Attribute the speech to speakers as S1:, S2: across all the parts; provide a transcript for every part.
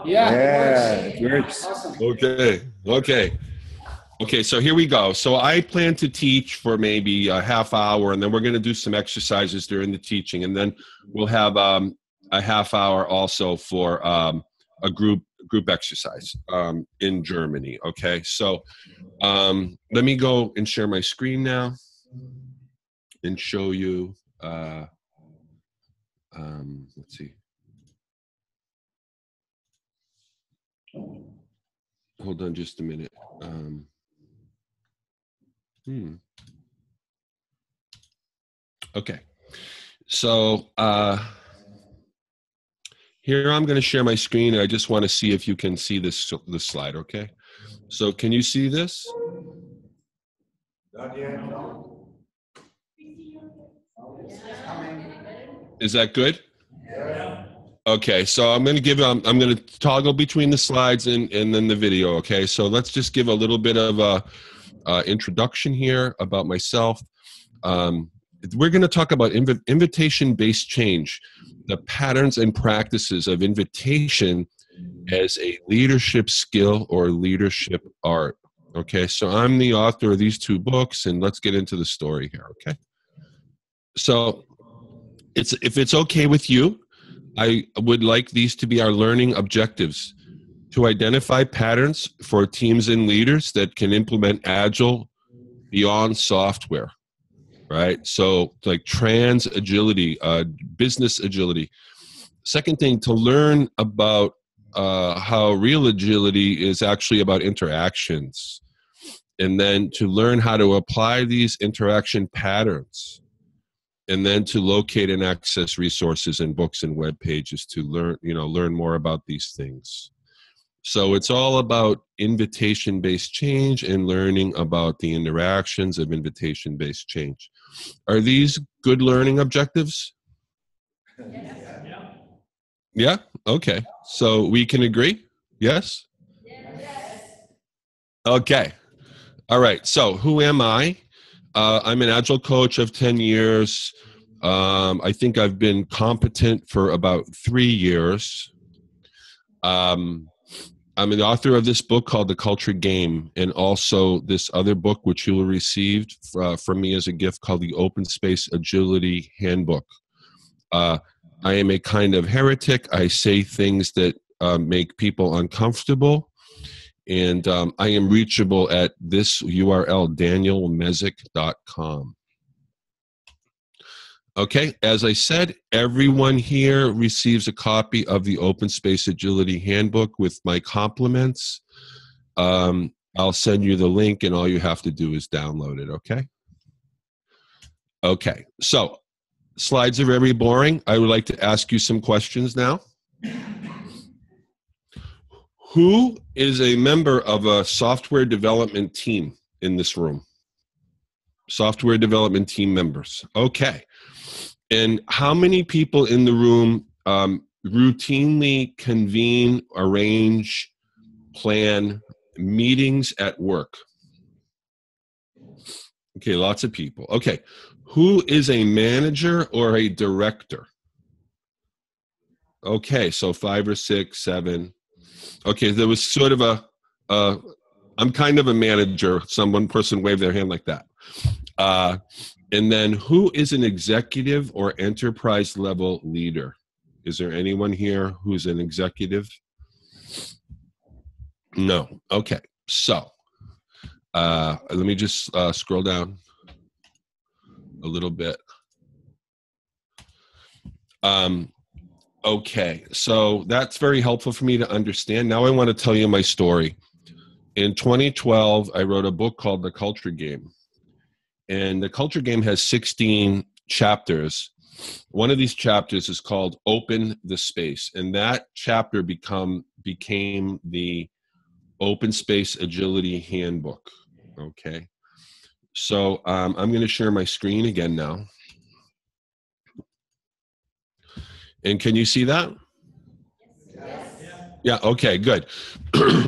S1: Yeah, it works.
S2: Awesome.
S3: Okay, so here we go. So I plan to teach for maybe a half hour, and then we're going to do some exercises during the teaching, and then we'll have a half hour also for a group exercise in Germany. Okay, so let me go and share my screen now and show you. Let's see. Hold on just a minute. Okay, so here I'm going to share my screen, and I just want to see if you can see this slide. Okay, so can you see this?
S1: Not yet.
S3: Is that good?
S1: Yeah.
S3: Okay, so I'm going to give I'm going to toggle between the slides and then the video. Okay, so let's just give a little bit of a introduction here about myself. We're going to talk about invitation-based change, the patterns and practices of invitation as a leadership skill or leadership art. Okay, so I'm the author of these two books, and let's get into the story here. Okay, so if it's okay with you, I would like these to be our learning objectives: to identify patterns for teams and leaders that can implement Agile beyond software, right? So like trans agility, business agility. Second thing, to learn about how real agility is actually about interactions. And then to learn how to apply these interaction patterns. And then to locate and access resources and books and web pages to learn more about these things. So it's all about invitation-based change and learning about the interactions of invitation-based change. Are these good learning objectives? Yeah? Okay. So we can agree? Yes? Okay. All right. So who am I? I'm an Agile coach of 10 years. I think I've been competent for about 3 years. I'm the author of this book called The Culture Game, and also this other book which you will receive from me as a gift called the Open Space Agility Handbook. I am a kind of heretic. I say things that make people uncomfortable. And I am reachable at this URL, danielmezick.com. Okay, as I said, everyone here receives a copy of the Open Space Agility Handbook with my compliments. I'll send you the link, and all you have to do is download it, okay? Okay, so slides are very boring. I would like to ask you some questions now. Who is a member of a software development team in this room? Software development team members. Okay. And how many people in the room routinely convene, arrange, plan meetings at work? Okay, lots of people. Okay. Who is a manager or a director? Okay, so 5 or 6, 7. Okay, there was sort of I'm kind of a manager. One person waved their hand like that. And then who is an executive or enterprise level leader? Is there anyone here who's an executive? No. Okay, so let me just scroll down a little bit. Okay, so that's very helpful for me to understand. Now I want to tell you my story. In 2012, I wrote a book called The Culture Game. And The Culture Game has 16 chapters. One of these chapters is called Open the Space. And that chapter became the Open Space Agility Handbook. Okay, so I'm going to share my screen again now. And can you see that?
S1: Yes.
S3: Yeah, okay, good.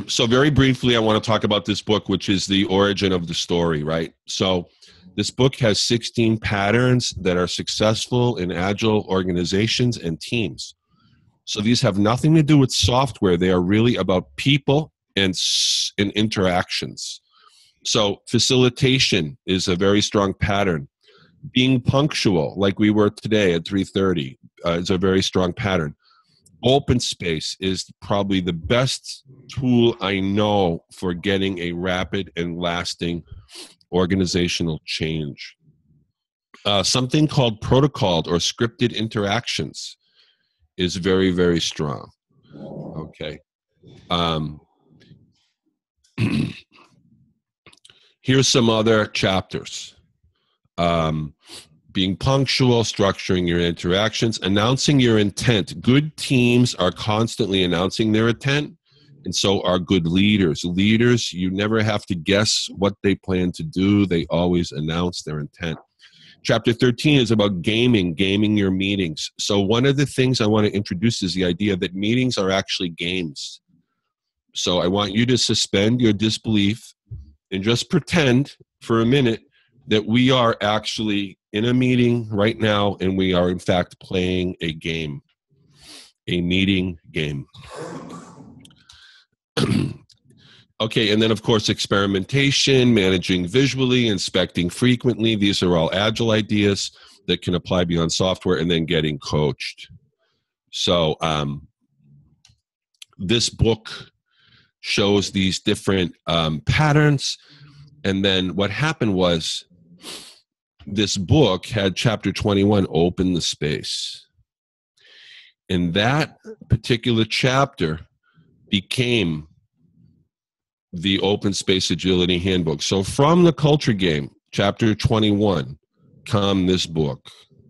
S3: So very briefly, I want to talk about this book, which is the origin of the story, right? So this book has 16 patterns that are successful in Agile organizations and teams. So these have nothing to do with software. They are really about people and interactions. So facilitation is a very strong pattern. Being punctual, like we were today at 3:30, is a very strong pattern. Open space is probably the best tool I know for getting a rapid and lasting organizational change. Something called protocoled or scripted interactions is very, very strong. Okay. Here's some other chapters. Being punctual, structuring your interactions, announcing your intent. Good teams are constantly announcing their intent, and so are good leaders. Leaders, you never have to guess what they plan to do. They always announce their intent. Chapter 13 is about gaming your meetings. So one of the things I want to introduce is the idea that meetings are actually games. So I want you to suspend your disbelief and just pretend for a minute that we are actually in a meeting right now and we are in fact playing a game, a meeting game. Okay, and then of course experimentation, managing visually, inspecting frequently. These are all agile ideas that can apply beyond software, and then getting coached. So this book shows these different patterns. And then what happened was this book had chapter 21, Open the Space. And that particular chapter became the Open Space Agility Handbook. So from the culture game, chapter 21, come this book.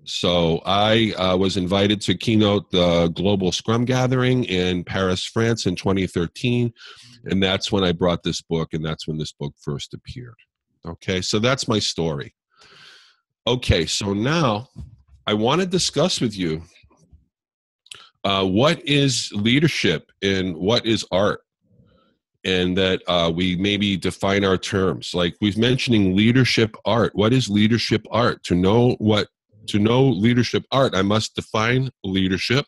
S3: So I was invited to keynote the Global Scrum Gathering in Paris, France in 2013. And that's when I brought this book, and that's when this book first appeared. Okay, so that's my story. Okay, so now I want to discuss with you what is leadership and what is art, and that we maybe define our terms. Like we've mentioning leadership art. What is leadership art? To know leadership art, I must define leadership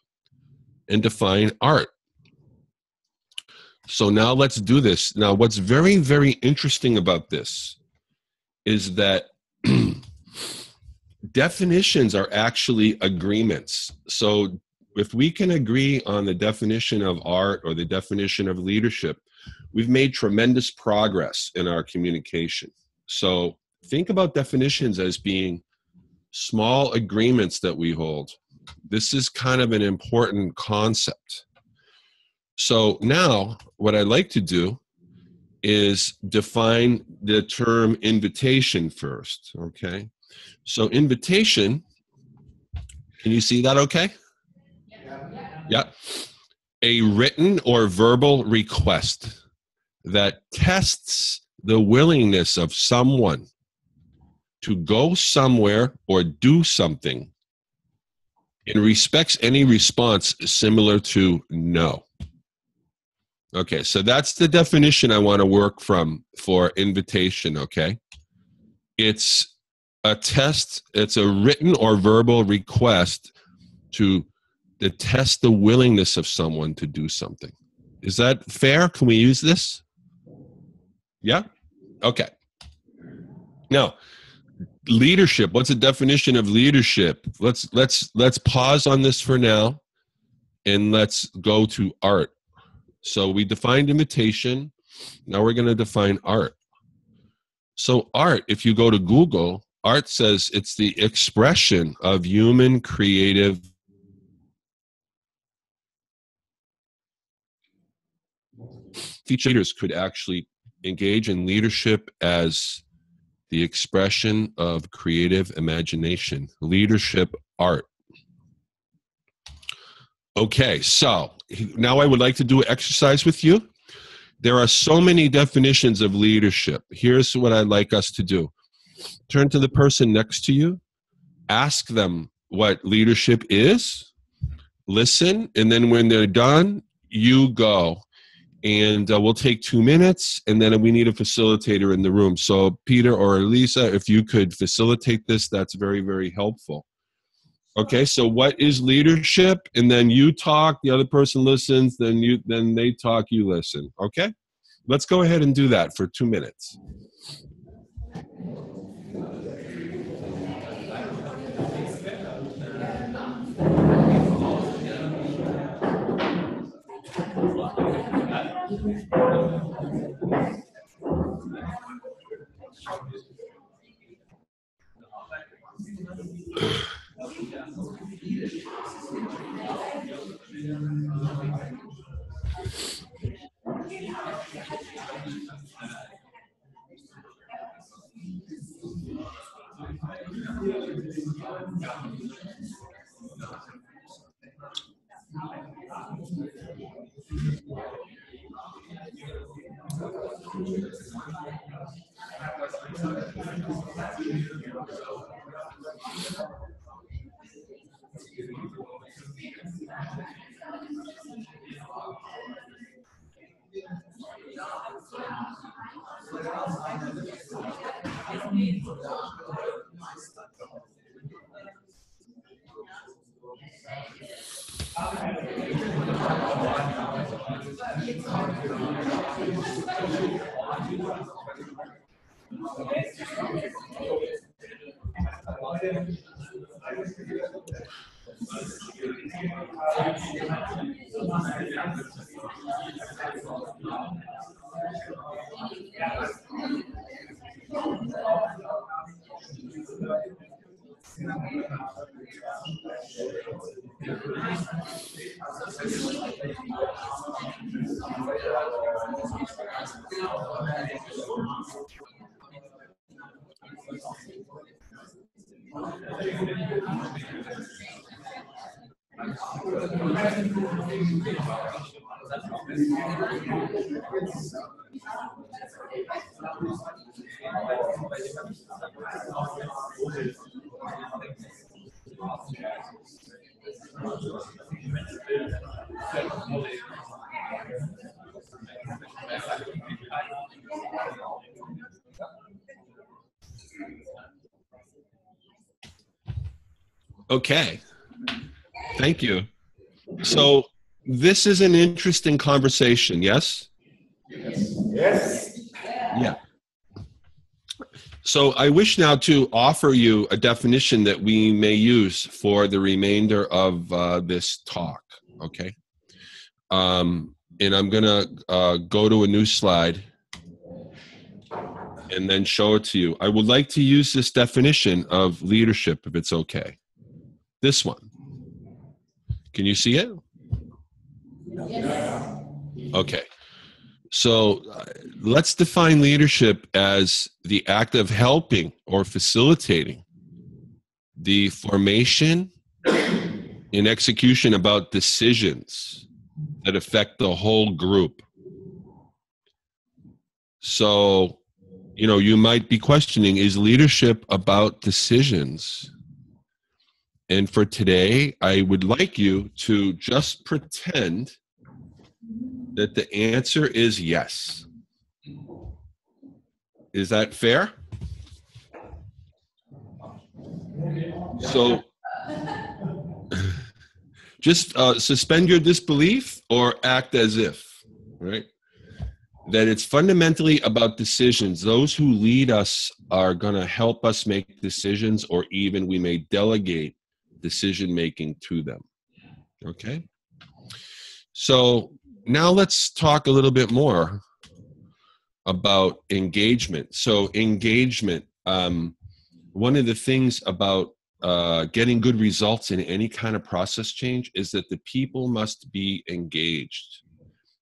S3: and define art. So now let's do this. Now, what's very, very interesting about this is that definitions are actually agreements. So if we can agree on the definition of art or the definition of leadership, we've made tremendous progress in our communication. So think about definitions as being small agreements that we hold. This is kind of an important concept. So now what I'd like to do is define the term invitation first, okay? So invitation, can you see that okay? Yeah. A written or verbal request that tests the willingness of someone to go somewhere or do something and respects any response similar to no. Okay, so that's the definition I want to work from for invitation, okay? It's a test, it's a written or verbal request to test the willingness of someone to do something. Is that fair? Can we use this? Yeah? Okay. Now, leadership, what's the definition of leadership? Let's pause on this for now and let's go to art. So we defined invitation. Now we're going to define art. So art, if you go to Google, art says it's the expression of human creative future leaders could actually engage in leadership as the expression of creative imagination. Leadership art. Okay, so now I would like to do an exercise with you. There are so many definitions of leadership. Here's what I'd like us to do. Turn to the person next to you. Ask them what leadership is. Listen, and then when they're done, you go. And we'll take 2 minutes, and then we need a facilitator in the room. So Peter or Elisa, if you could facilitate this, that's very, very helpful. Okay, so what is leadership? And then you talk, the other person listens, then they talk, you listen. Okay? Let's go ahead and do that for 2 minutes. Okay, thank you. So this is an interesting conversation, yes?
S1: Yes.
S3: Yeah. So I wish now to offer you a definition that we may use for the remainder of this talk, okay? And I'm gonna go to a new slide and then show it to you. I would like to use this definition of leadership, if it's okay. This one. Can you see it?
S1: Yes.
S3: Okay. So let's define leadership as the act of helping or facilitating the formation and execution about decisions that affect the whole group. So, you know, you might be questioning, is leadership about decisions? And for today, I would like you to just pretend that the answer is yes. Is that fair? So just suspend your disbelief or act as if, right? That it's fundamentally about decisions. Those who lead us are going to help us make decisions, or even we may delegate decision-making to them, okay? So now let's talk a little bit more about engagement. So engagement, one of the things about getting good results in any kind of process change is that the people must be engaged.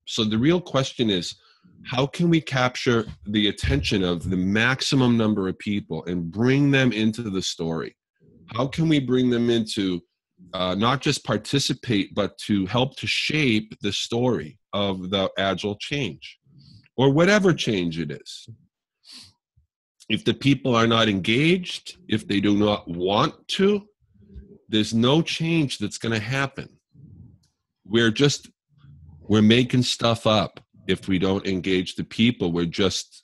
S3: So the real question is, how can we capture the attention of the maximum number of people and bring them into the story? How can we bring them into not just participate, but to help to shape the story of the agile change, or whatever change it is? If the people are not engaged, if they do not want to, there's no change that's going to happen. We're making stuff up. If we don't engage the people, we're just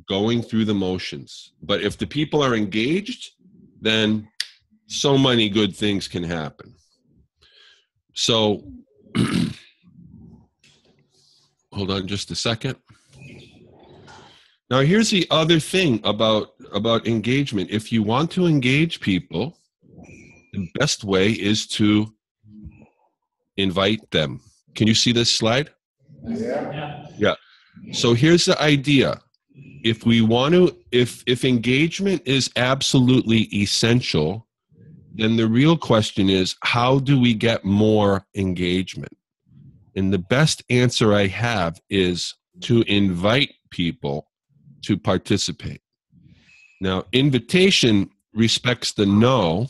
S3: going through the motions. But if the people are engaged, then so many good things can happen. So, hold on just a second. Now, here's the other thing about engagement. If you want to engage people, the best way is to invite them. Can you see this slide? Yeah. So here's the idea. If we want to, if engagement is absolutely essential, then the real question is, how do we get more engagement? And the best answer I have is to invite people to participate. Now, invitation respects the no.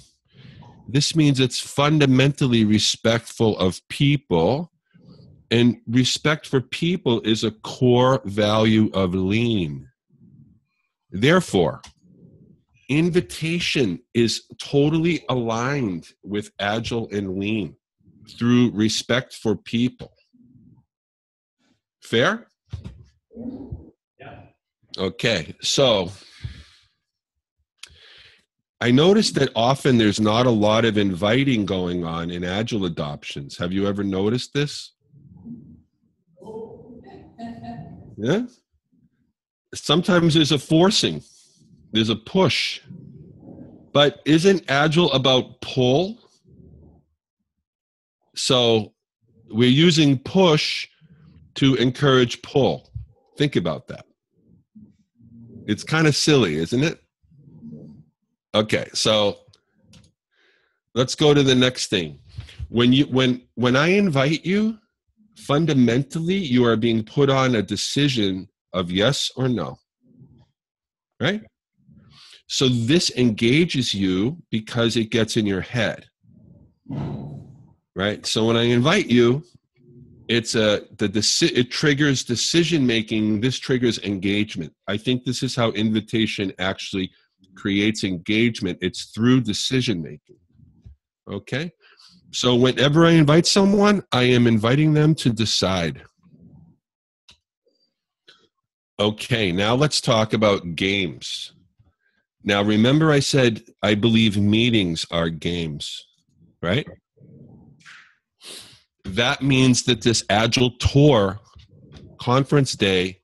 S3: This means it's fundamentally respectful of people, and respect for people is a core value of Lean. Therefore, invitation is totally aligned with Agile and Lean through respect for people. Fair? Yeah. Okay, so I noticed that often there's not a lot of inviting going on in Agile adoptions. Have you ever noticed this? Yeah? Sometimes there's a forcing, there's a push. But isn't Agile about pull? So we're using push to encourage pull. Think about that. It's kind of silly, isn't it? Okay, so let's go to the next thing. When I invite you, fundamentally you are being put on a decision of yes or no. Right? So this engages you because it gets in your head. Right? So when I invite you, it triggers decision making. This triggers engagement. I think this is how invitation actually creates engagement. It's through decision making. Okay? So whenever I invite someone, I am inviting them to decide. Okay, now let's talk about games. Now remember I said I believe meetings are games, right? That means that this AgileTour conference day,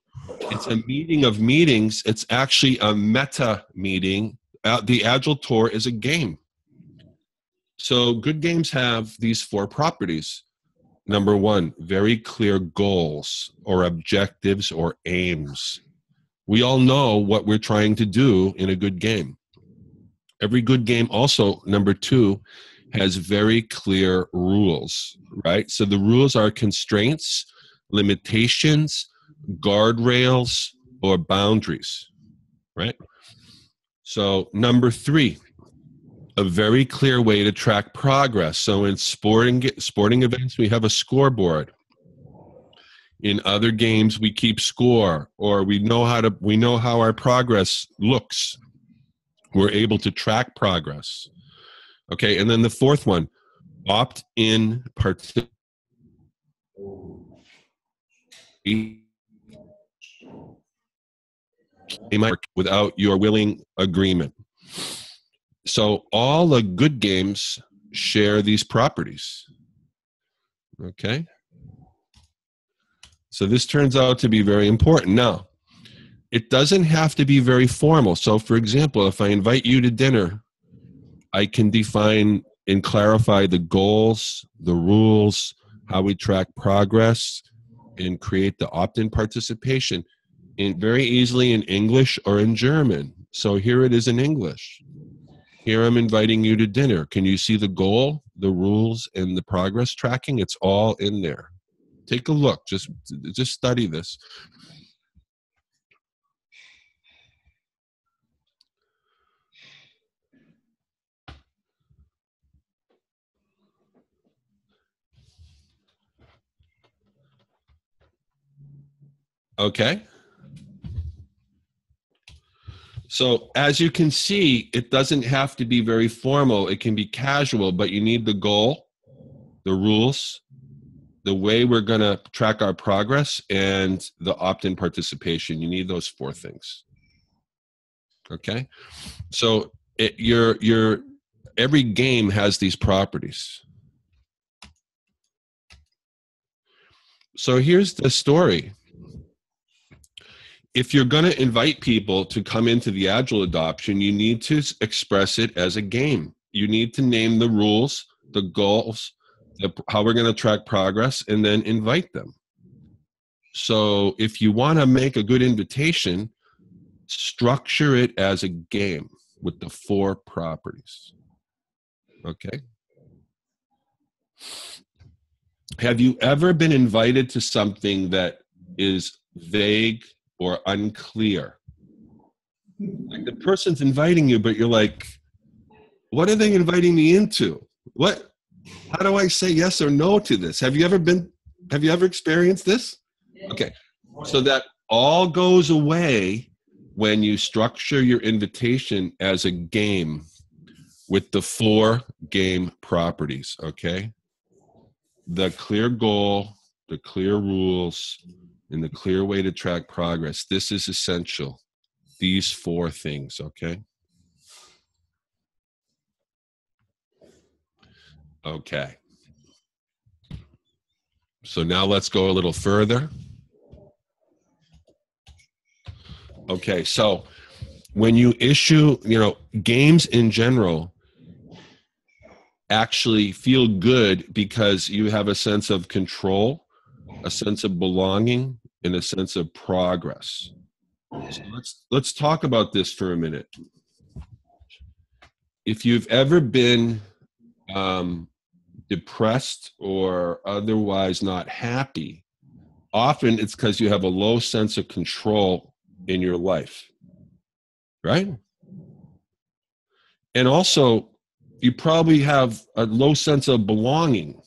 S3: it's a meeting of meetings. It's actually a meta meeting. The AgileTour is a game. So good games have these 4 properties. Number 1, very clear goals or objectives or aims. We all know what we're trying to do in a good game. Every good game also, number 2, has very clear rules, right? So the rules are constraints, limitations, guardrails, or boundaries, right? So number 3, a very clear way to track progress. So in sporting events, we have a scoreboard. In other games, we keep score, or we know how our progress looks. We're able to track progress. Okay, and then the 4th one, opt-in participation without your willing agreement. So all the good games share these properties. Okay? So this turns out to be very important. Now, it doesn't have to be very formal. So for example, if I invite you to dinner, I can define and clarify the goals, the rules, how we track progress, and create the opt-in participation very easily in English or in German. So here it is in English. Here I'm inviting you to dinner. Can you see the goal, the rules, and the progress tracking? It's all in there. Take a look. Just study this. Okay. So as you can see, it doesn't have to be very formal. It can be casual, but you need the goal, the rules, the way we're going to track our progress, and the opt-in participation. You need those 4 things. Okay? So every game has these properties. So here's the story. If you're going to invite people to come into the Agile adoption, you need to express it as a game. You need to name the rules, the goals, how we're going to track progress, and then invite them. So if you want to make a good invitation, structure it as a game with the 4 properties. Okay? Have you ever been invited to something that is vague or unclear? Like the person's inviting you, but you're like, what are they inviting me into? What? How do I say yes or no to this? Have you ever experienced this? Okay. So that all goes away when you structure your invitation as a game with the 4 game properties, okay? The clear goal, the clear rules, and the clear way to track progress. This is essential. These 4 things, okay? Okay. So now let's go a little further. Okay, so when you issue, games in general actually feel good because you have a sense of control, a sense of belonging, and a sense of progress. So let's talk about this for a minute. If you've ever been depressed or otherwise not happy, often it's because you have a low sense of control in your life, right? And also, you probably have a low sense of belonging.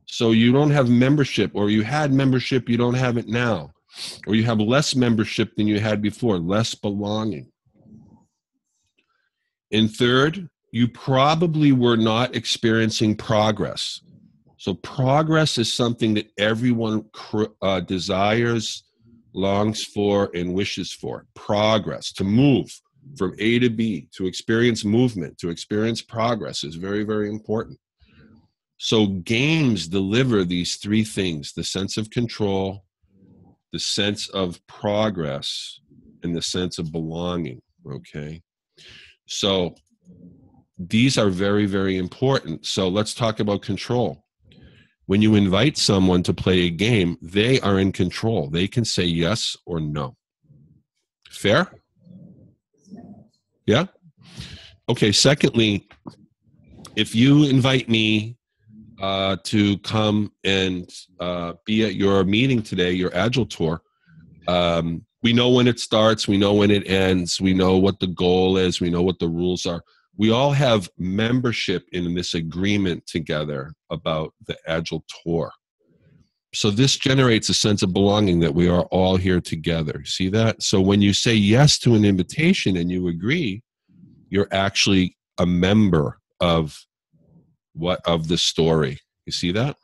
S3: So you don't have membership, or you had membership, you don't have it now. Or you have less membership than you had before, less belonging. And third, you probably were not experiencing progress. So progress is something that everyone desires, longs for, and wishes for. Progress, to move from A to B, to experience movement, to experience progress is very, very important. So games deliver these 3 things: the sense of control, the sense of progress, and the sense of belonging, okay? So these are very, very important. So let's talk about control. When you invite someone to play a game, they are in control. They can say yes or no. Fair? Yeah? Okay, secondly, if you invite me to come and be at your meeting today, your Agile Tour, we know when it starts, we know when it ends, we know what the goal is, we know what the rules are. We all have membership in this agreement together about the Agile Tour. So this generates a sense of belonging that we are all here together. See that? So when you say yes to an invitation and you agree, you're actually a member of the story. You see that?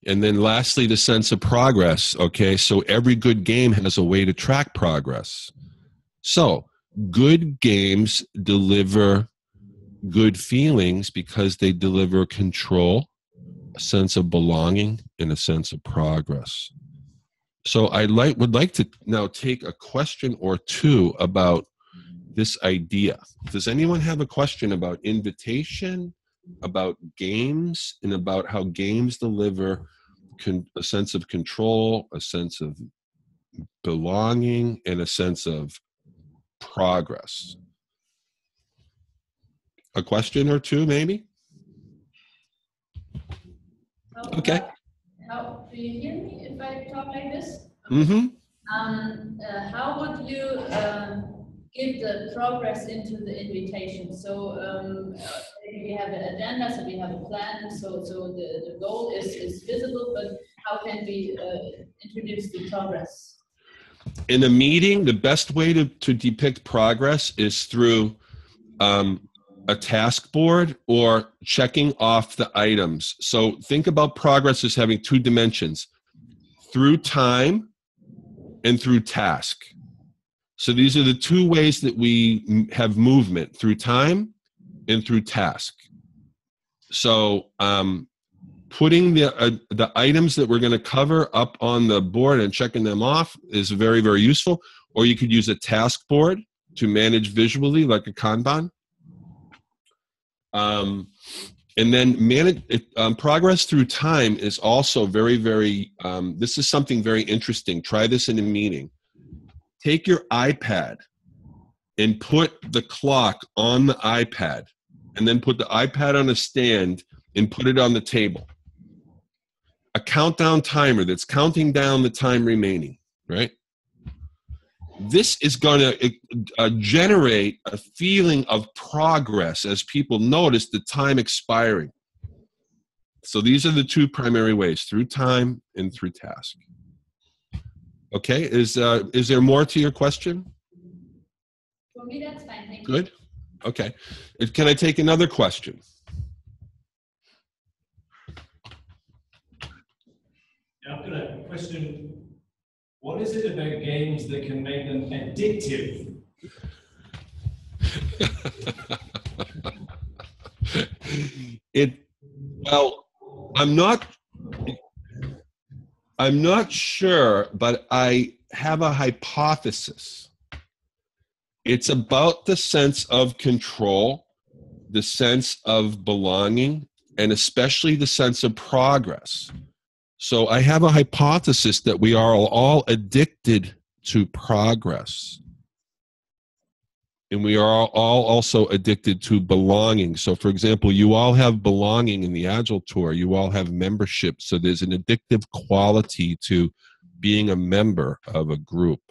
S3: And then lastly, the sense of progress. Okay, so every good game has a way to track progress. So good games deliver good feelings because they deliver control, a sense of belonging, and a sense of progress. So I would like to now take a question or 2 about this idea. Does anyone have a question about invitation, about games, and about how games deliver a sense of control, a sense of belonging, and a sense of progress? A question or 2, maybe? Okay.
S2: How do you hear me if I talk like this?
S3: Mm-hmm.
S2: How would you give the progress into the invitation? So we have an agenda, so we have a plan, so the goal is visible, but how can we introduce the progress?
S3: In a meeting, the best way to depict progress is through a task board or checking off the items. So think about progress as having 2 dimensions: through time and through task. So these are the two ways that we have movement, through time and through task. So putting the items that we're going to cover up on the board and checking them off is very, very useful. Or you could use a task board to manage visually, like a Kanban. And then progress through time is also very, very, this is something very interesting. Try this in a meeting. Take your iPad and put the clock on the iPad, and then put the iPad on a stand and put it on the table. A countdown timer that's counting down the time remaining, right? This is going to generate a feeling of progress as people notice the time expiring. So these are the two primary ways, through time and through task. Okay, is there more to your question?
S2: For me, that's fine, thank you.
S3: Good. Okay. Can I take another question?
S1: I've got a question. What is it about games that can make them addictive?
S3: Well, I'm not sure, but I have a hypothesis. It's about the sense of control, the sense of belonging, and especially the sense of progress. So I have a hypothesis that we are all addicted to progress. And we are all also addicted to belonging. So for example, you all have belonging in the AgileTour. You all have membership. So there's an addictive quality to being a member of a group.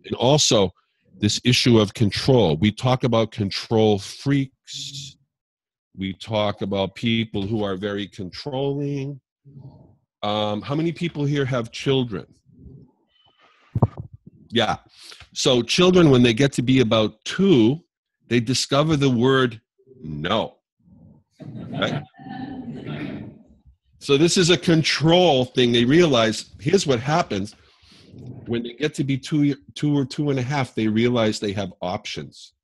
S3: And also this issue of control. We talk about control freaks. We talk about people who are very controlling. How many people here have children? Yeah. So children, when they get to be about 2, they discover the word no. Right? So this is a control thing. They realize, here's what happens. When they get to be 2 or 2.5, they realize they have options.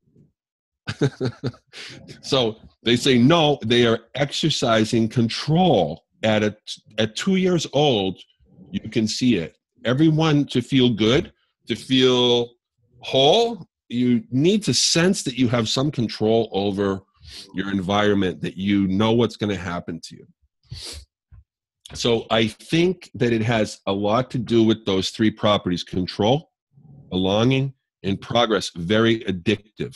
S3: So they say no, they are exercising control. At 2 years old, you can see it. Everyone, to feel good, to feel whole, you need to sense that you have some control over your environment, that you know what's going to happen to you. So I think that it has a lot to do with those 3 properties: control, belonging, and progress. Very addictive.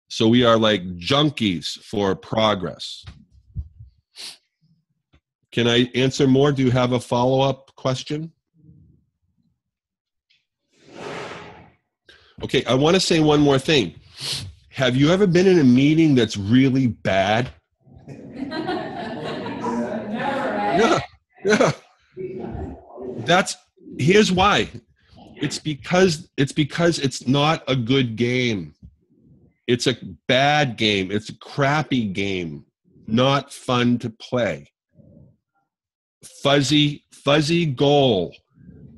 S3: So we are like junkies for progress. Can I answer more? Do you have a follow-up question? Okay, I want to say one more thing. Have you ever been in a meeting that's really bad? Yeah. Here's why. It's because it's not a good game. It's a bad game. It's a crappy game. Not fun to play. Fuzzy goal.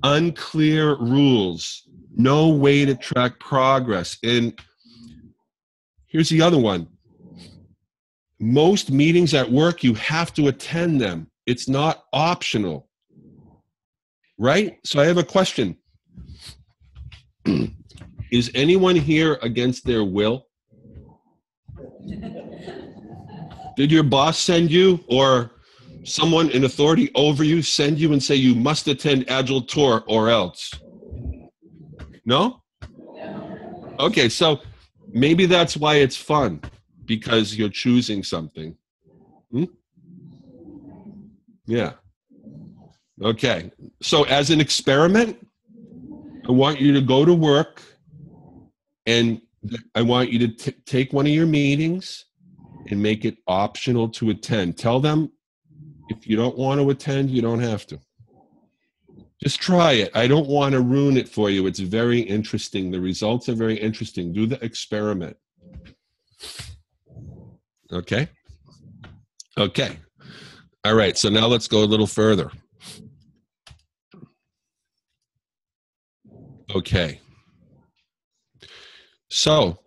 S3: Unclear rules. No way to track progress. And here's the other one. Most meetings at work, you have to attend them. It's not optional. Right? So I have a question. Is anyone here against their will? Did your boss send you, or someone in authority over you send you and say you must attend AgileTour or else? No? Okay, so maybe that's why it's fun, because you're choosing something. Yeah. Okay, so as an experiment, I want you to go to work and I want you to take one of your meetings and make it optional to attend. Tell them if you don't want to attend, you don't have to. Just try it. I don't want to ruin it for you. It's very interesting. The results are very interesting. Do the experiment. Okay? Okay. All right, so now let's go a little further. Okay. So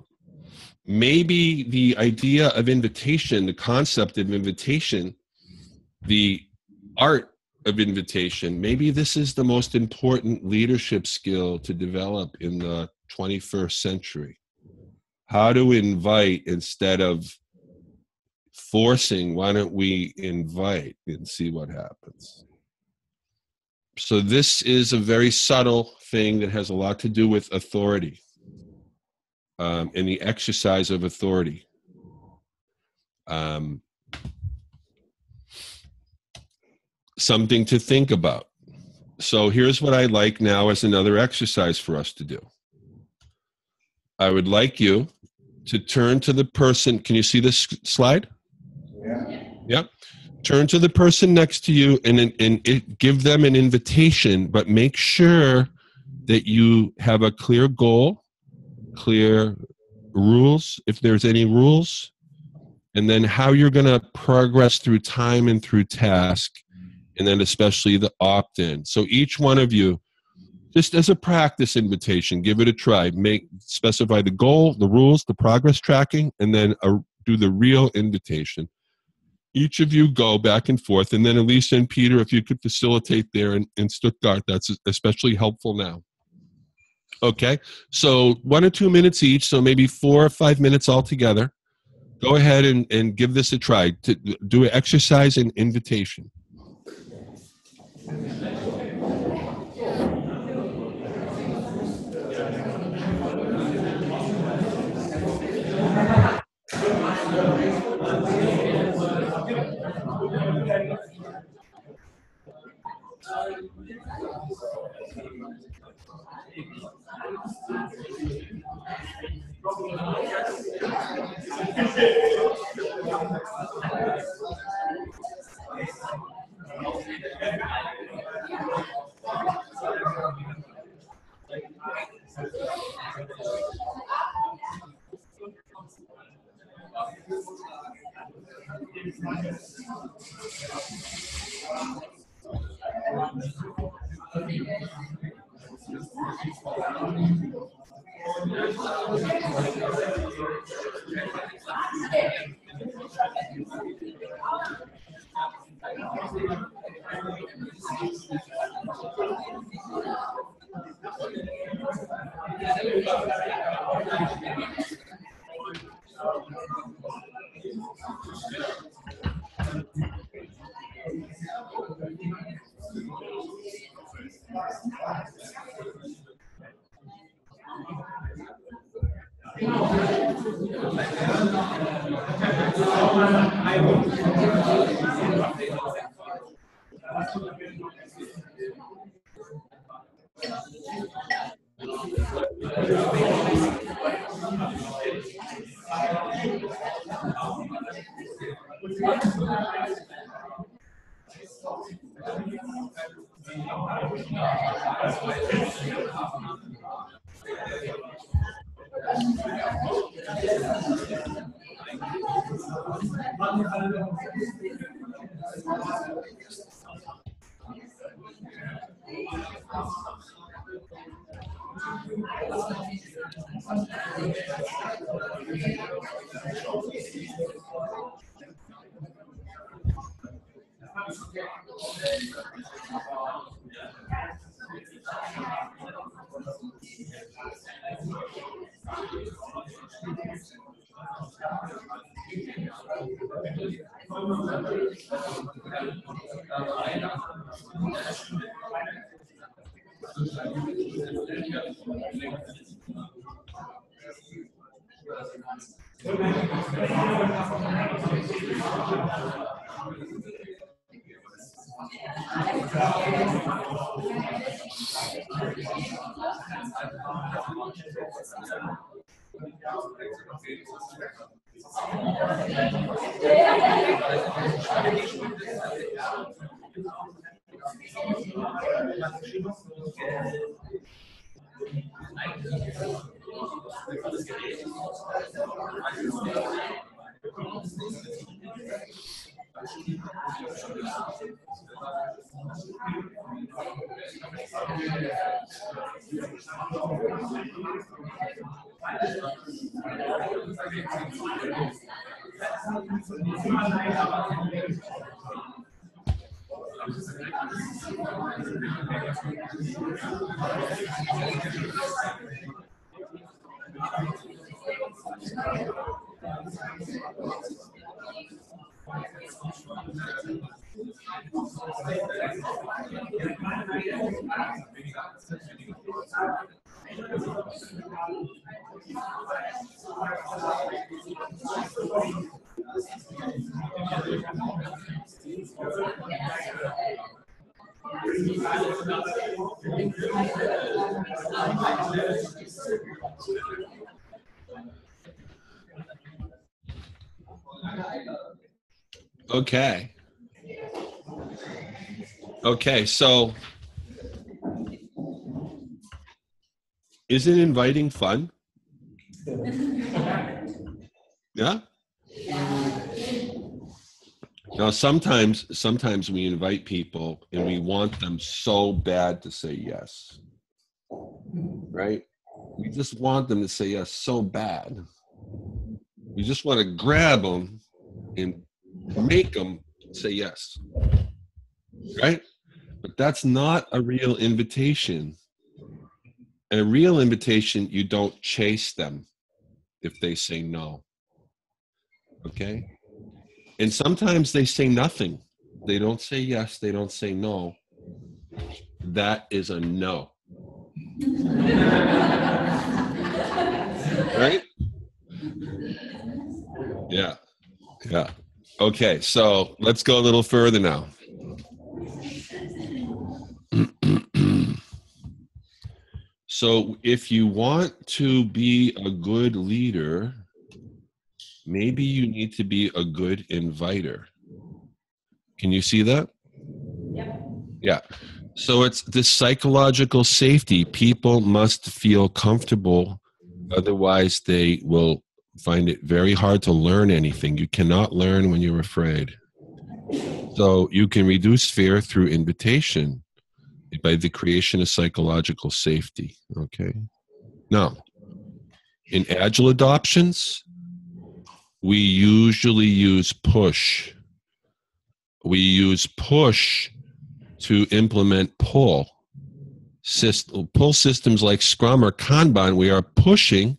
S3: maybe the idea of invitation, the concept of invitation, the art of invitation, maybe this is the most important leadership skill to develop in the 21st century. How to invite instead of forcing. Why don't we invite and see what happens? So this is a very subtle thing that has a lot to do with authority and the exercise of authority. Something to think about. So here's what I'd like now as another exercise for us to do. I would like you to turn to the person. Can you see this slide?
S4: Yeah.
S3: Yep. Turn to the person next to you and give them an invitation, but make sure that you have a clear goal, clear rules, if there's any rules, and then how you're going to progress through time and through task, and then especially the opt-in. So each one of you, just as a practice invitation, give it a try. Specify the goal, the rules, the progress tracking, and then do the real invitation. Each of you go back and forth, and then Elisa and Peter, if you could facilitate there in Stuttgart, that's especially helpful now. Okay, so 1 or 2 minutes each, so maybe 4 or 5 minutes altogether. Go ahead and give this a try. To do an exercise in invitation. Okay. Okay, so isn't inviting fun? Yeah? Now, sometimes we invite people and we want them so bad to say yes, right? We just want them to say yes so bad. We just want to grab them and make them say yes, right? But that's not a real invitation. A real invitation, you don't chase them if they say no, okay? And sometimes they say nothing. They don't say yes, they don't say no. That is a no. Right? Yeah. Yeah. Okay, so let's go a little further now. So if you want to be a good leader, maybe you need to be a good inviter. Can you see that?
S2: Yep.
S3: Yeah. So it's the psychological safety. People must feel comfortable. Otherwise, they will find it very hard to learn anything. You cannot learn when you're afraid. So you can reduce fear through invitation by the creation of psychological safety. Okay. Now, in Agile adoptions, we usually use push. We use push to implement pull. Pull systems like Scrum or Kanban, we are pushing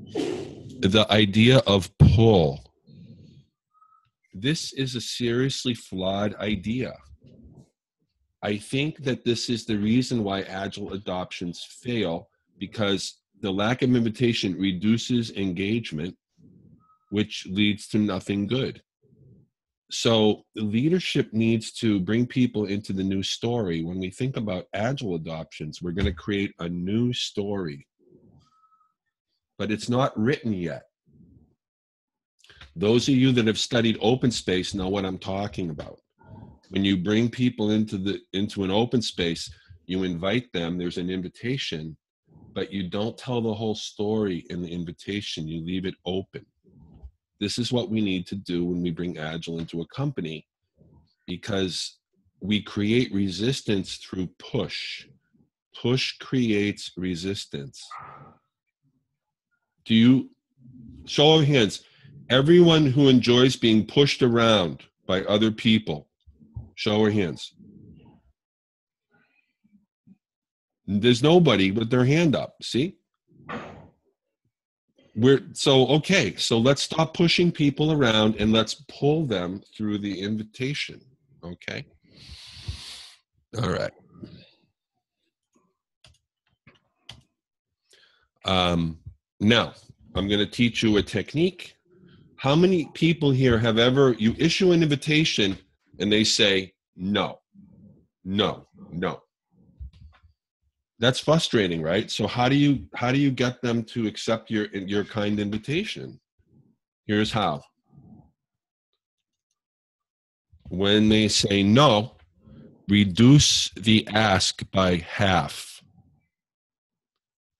S3: the idea of pull. This is a seriously flawed idea. I think that this is the reason why Agile adoptions fail, because the lack of invitation reduces engagement, which leads to nothing good. So leadership needs to bring people into the new story. When we think about Agile adoptions, we're going to create a new story, but it's not written yet. Those of you that have studied open space know what I'm talking about. When you bring people into an open space, you invite them, there's an invitation, but you don't tell the whole story in the invitation, you leave it open. This is what we need to do when we bring Agile into a company, because we create resistance through push. Push creates resistance. Show of hands, everyone who enjoys being pushed around by other people, show of hands. There's nobody with their hand up, see? Okay, so let's stop pushing people around and let's pull them through the invitation, okay? All right. Now, I'm going to teach you a technique. How many people here have you issue an invitation and they say, no, no, no? That's frustrating, right? So how do you get them to accept your kind invitation? Here's how. When they say no, reduce the ask by half.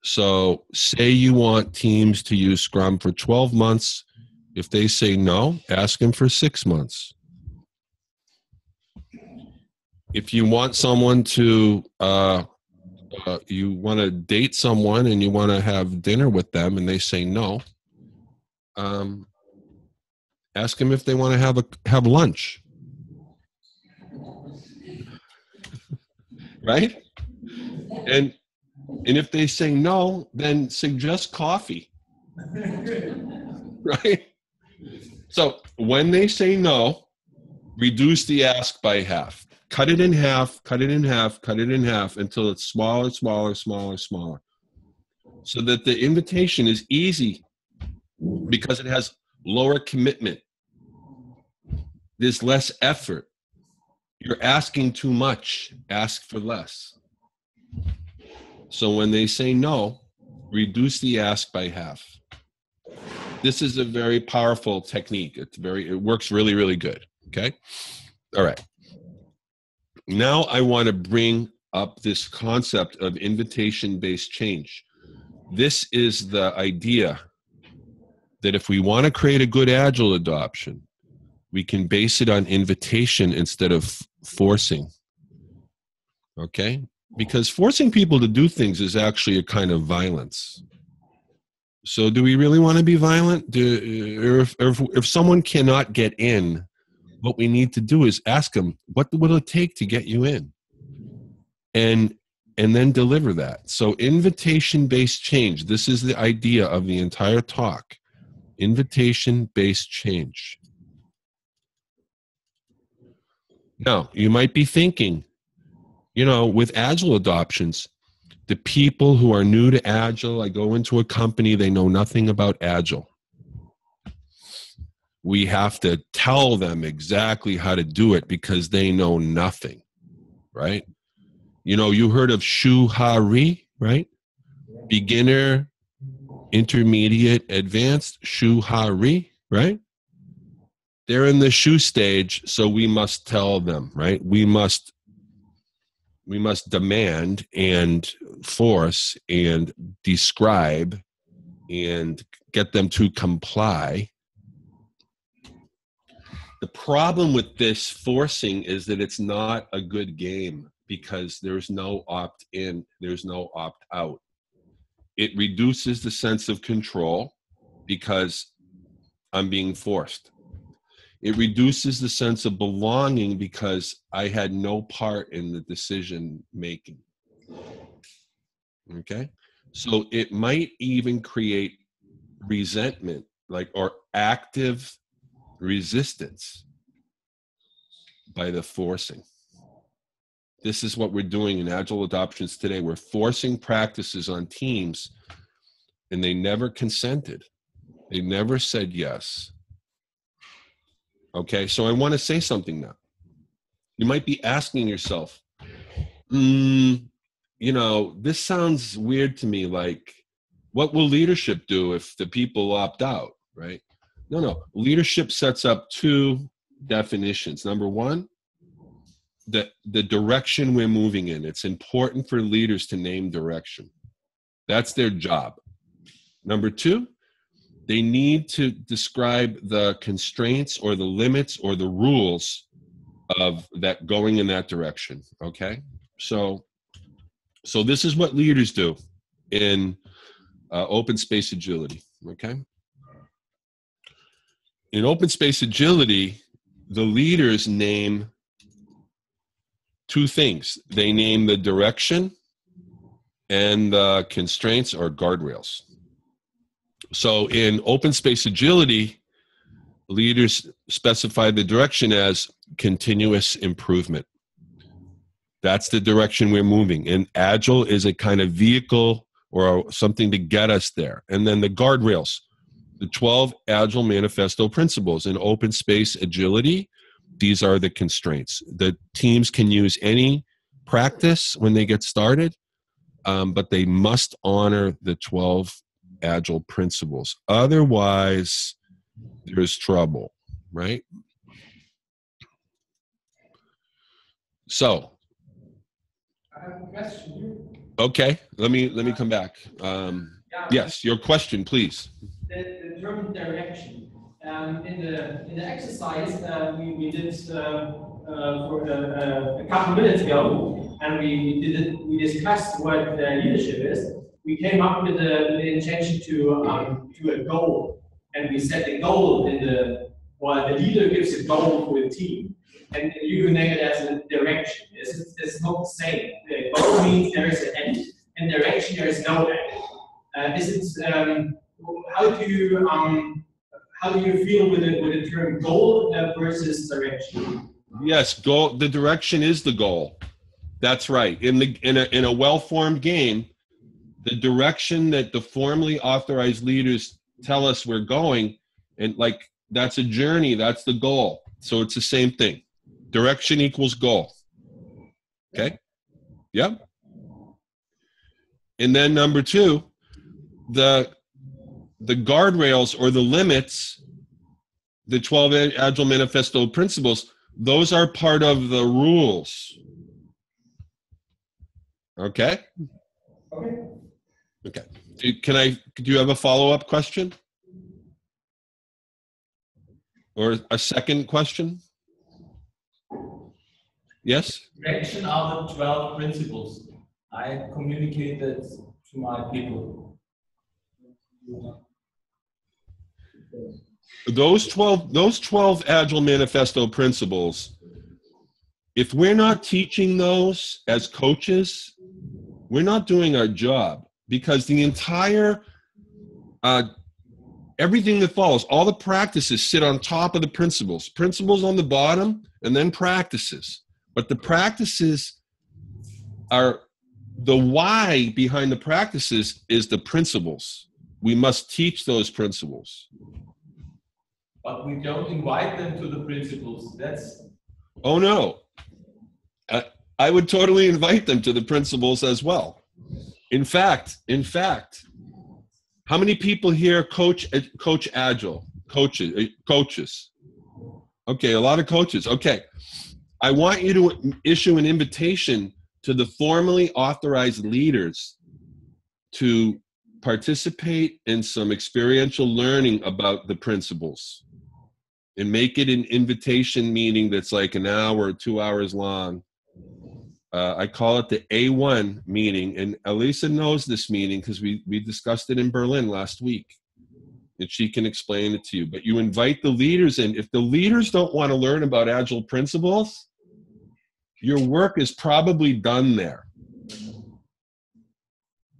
S3: So say you want teams to use Scrum for 12 months. If they say no, ask them for 6 months. If you want someone to You want to date someone and you want to have dinner with them and they say no, ask them if they want to have lunch. Right? And if they say no, then suggest coffee. Right? So when they say no, reduce the ask by half. Cut it in half, cut it in half, cut it in half until it's smaller, smaller, smaller, smaller. So that the invitation is easy because it has lower commitment. There's less effort. You're asking too much. Ask for less. So when they say no, reduce the ask by half. This is a very powerful technique. It works really, really good. Okay? All right. Now I want to bring up this concept of invitation-based change. This is the idea that if we want to create a good Agile adoption, we can base it on invitation instead of forcing. Okay? Because forcing people to do things is actually a kind of violence. So do we really want to be violent? If someone cannot get in, what we need to do is ask them, what will it take to get you in? And then deliver that. So invitation-based change, this is the idea of the entire talk. Invitation-based change. Now, you might be thinking, with Agile adoptions, the people who are new to Agile, I go into a company, they know nothing about Agile. We have to tell them exactly how to do it because they know nothing, right? You heard of Shu-Ha-Ri, right? Beginner, intermediate, advanced, Shu-Ha-Ri, right? They're in the Shu stage, so we must tell them, right? We must demand and force and describe and get them to comply. The problem with this forcing is that it's not a good game because there's no opt-in, there's no opt-out. It reduces the sense of control because I'm being forced. It reduces the sense of belonging because I had no part in the decision making. Okay? So it might even create resentment, or active resistance by the forcing. This is what we're doing in Agile adoptions today. We're forcing practices on teams, and they never consented. They never said yes. Okay, so I want to say something now. You might be asking yourself, this sounds weird to me. Like, what will leadership do if the people opt out, right? No. Leadership sets up two definitions. Number one, the direction we're moving in. It's important for leaders to name direction. That's their job. Number two, they need to describe the constraints or the limits or the rules of that going in that direction. Okay, so this is what leaders do in open space agility. Okay, in open space agility, the leaders name two things. They name the direction and the constraints or guardrails. So in open space agility, leaders specify the direction as continuous improvement. That's the direction we're moving. And Agile is a kind of vehicle or something to get us there. And then the guardrails, the 12 Agile Manifesto principles in open space agility, these are the constraints. The teams can use any practice when they get started, but they must honor the 12 Agile principles. Otherwise, there's trouble, right? So,
S4: I have a question.
S3: Okay, let me come back. Yes, your question, please.
S4: The term direction. In the exercise we did for a couple minutes ago, and we discussed what leadership is. We came up with the intention to a goal, and we set the goal the leader gives a goal for the team, and you can name it as a direction. It's not the same. The goal means there is an end, and direction there is no end. How do you feel with the term goal versus direction?
S3: Yes, goal. The direction is the goal. That's right. In a well-formed game, the direction that the formally authorized leaders tell us we're going, and like that's a journey. That's the goal. So it's the same thing. Direction equals goal. Okay. Yep. And then number two, the guardrails or the limits, the 12 Agile Manifesto principles, those are part of the rules. Okay? Okay. Do you have a follow-up question? Or a second question? Yes?
S5: Direction are the 12 principles. I communicate that to my people.
S3: Those 12 Agile Manifesto principles, if we're not teaching those as coaches, we're not doing our job, because the entire everything that follows, all the practices sit on top of the principles. Principles on the bottom, and then practices. But the practices are, the why behind the practices is the principles. We must teach those principles.
S5: But we don't invite them to the principles. That's...
S3: Oh no. I would totally invite them to the principles as well. In fact, how many people here coach Agile? Coaches. Okay, a lot of coaches. Okay. I want you to issue an invitation to the formally authorized leaders to participate in some experiential learning about the principles, and make it an invitation meeting that's like an hour or 2 hours long. I call it the A1 meeting, and Elisa knows this meeting because we discussed it in Berlin last week, and she can explain it to you. But you invite the leaders in. If the leaders don't want to learn about Agile principles, your work is probably done there.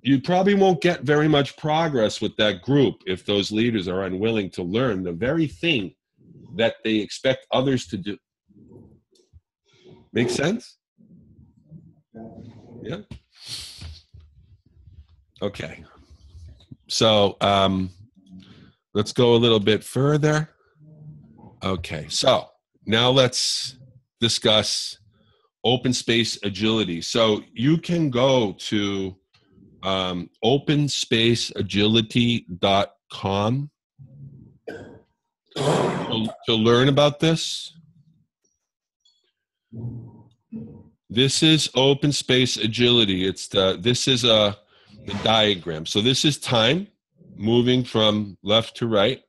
S3: You probably won't get very much progress with that group if those leaders are unwilling to learn the very thing that they expect others to do. Make sense? Yeah. Okay. So let's go a little bit further. Okay. So now let's discuss open space agility. So you can go to openspaceagility.com to learn about this. This is open space agility. This is the diagram. So this is time moving from left to right.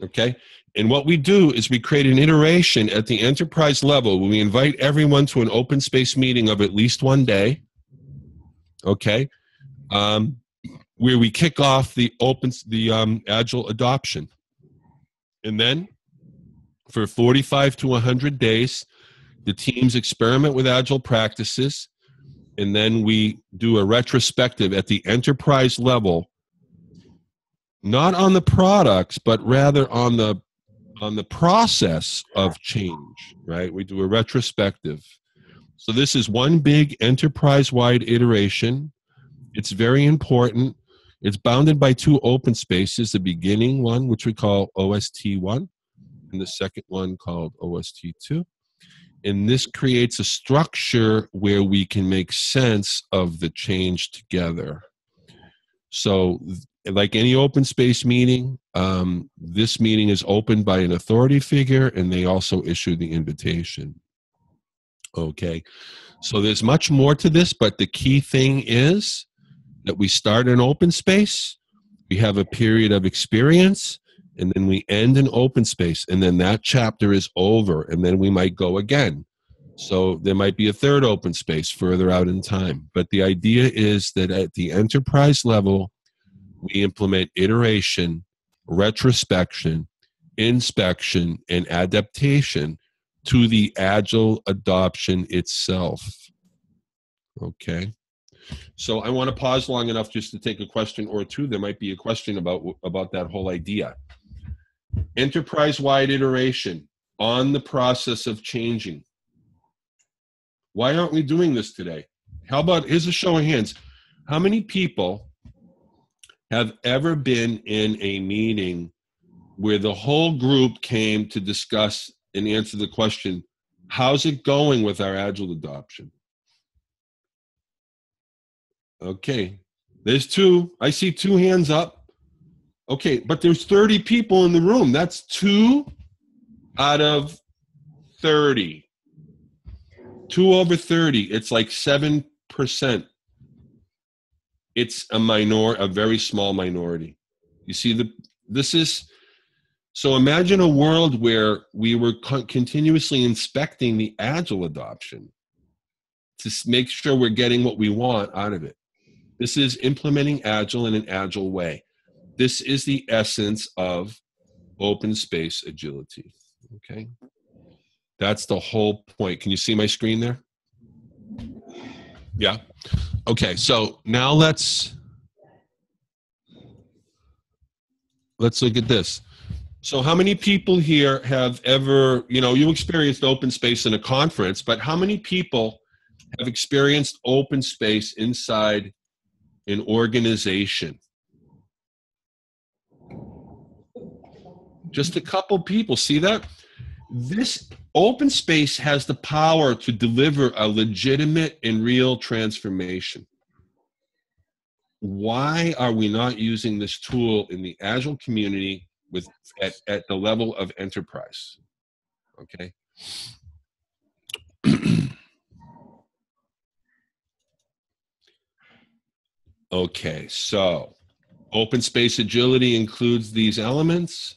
S3: Okay. And what we do is we create an iteration at the enterprise level where we invite everyone to an open space meeting of at least one day. Okay. Where we kick off the Agile adoption. And then for 45 to 100 days, the teams experiment with Agile practices, and then we do a retrospective at the enterprise level, not on the products, but rather on the process of change, right? We do a retrospective. So this is one big enterprise-wide iteration. It's very important. It's bounded by two open spaces, the beginning one, which we call OST1, and the second one called OST2. And this creates a structure where we can make sense of the change together. So like any open space meeting, this meeting is opened by an authority figure, and they also issue the invitation. Okay, so there's much more to this, but the key thing is that we start an open space, we have a period of experience, and then we end an open space, and then that chapter is over, and then we might go again. So there might be a third open space further out in time. But the idea is that at the enterprise level, we implement iteration, retrospection, inspection, and adaptation to the Agile adoption itself. Okay. So I want to pause long enough just to take a question or two. There might be a question about that whole idea. Enterprise-wide iteration on the process of changing. Why aren't we doing this today? How about, here's a show of hands. How many people have ever been in a meeting where the whole group came to discuss and answer the question, how's it going with our Agile adoption? Okay, there's two. I see 2 hands up. Okay, but there's 30 people in the room. That's 2 out of 30. 2 over 30. It's like 7%. It's a very small minority. You see, this is, so imagine a world where we were continuously inspecting the Agile adoption to make sure we're getting what we want out of it. This is implementing Agile in an Agile way. This is the essence of open space agility, okay? That's the whole point. Can you see my screen there? Yeah? Okay, so now let's look at this. So how many people here have ever, you experienced open space in a conference, but how many people have experienced open space inside an organization? Just a couple people. See that? This open space has the power to deliver a legitimate and real transformation. Why are we not using this tool in the Agile community at the level of enterprise? Okay. Okay, so open space agility includes these elements.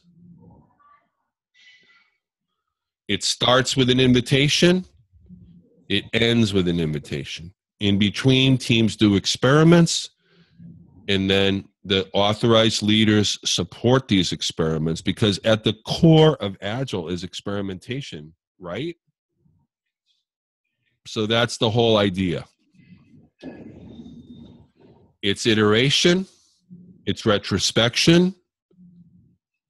S3: It starts with an invitation. It ends with an invitation. In between, teams do experiments, and then the authorized leaders support these experiments, because at the core of Agile is experimentation, right? So that's the whole idea. It's iteration, it's retrospection,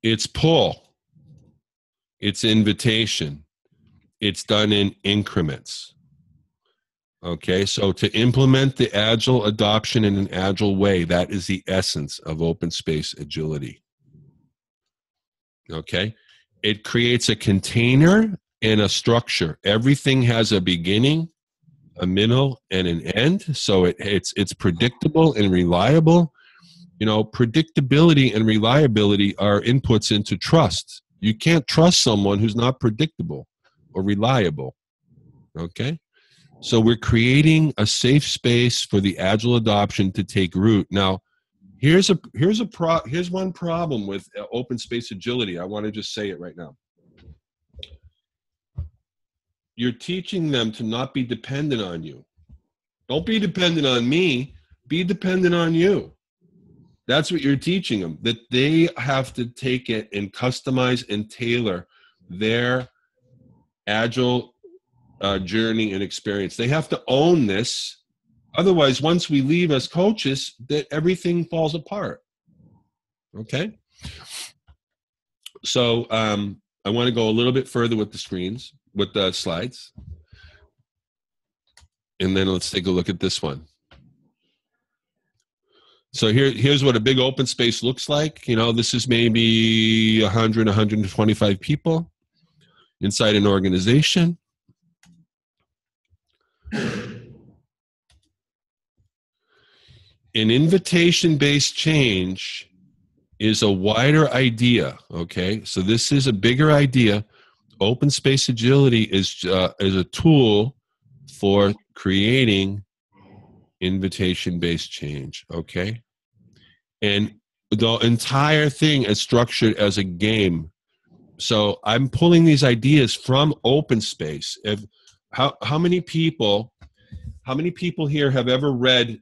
S3: it's pull, it's invitation, it's done in increments. Okay, so to implement the Agile adoption in an Agile way, that is the essence of open space agility. Okay, it creates a container and a structure. Everything has a beginning, a middle, and an end. So it's predictable and reliable. Predictability and reliability are inputs into trust. You can't trust someone who's not predictable or reliable. Okay? So we're creating a safe space for the Agile adoption to take root. Now, here's one problem with open space agility. I want to just say it right now. You're teaching them to not be dependent on you. Don't be dependent on me. Be dependent on you. That's what you're teaching them, that they have to take it and customize and tailor their Agile journey and experience. They have to own this. Otherwise, once we leave as coaches, that everything falls apart. Okay? So I want to go a little bit further with the slides. And then let's take a look at this one. So here's what a big open space looks like. This is maybe 100, 125 people inside an organization. An invitation-based change is a wider idea, okay? So this is a bigger idea. Open space agility is a tool for creating invitation-based change, okay? And the entire thing is structured as a game. So I'm pulling these ideas from open space. How many people here have ever read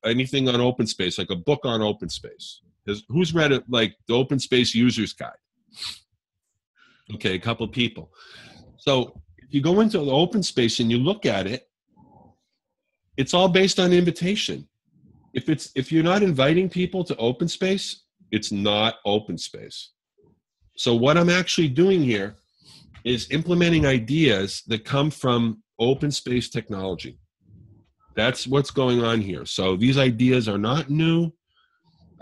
S3: anything on open space, like a book on open space? Who's read it, like the Open Space User's Guide? Okay, a couple of people. So if you go into the open space and you look at it, it's all based on invitation. If you're not inviting people to open space, it's not open space. So what I'm actually doing here is implementing ideas that come from open space technology. That's what's going on here. So these ideas are not new.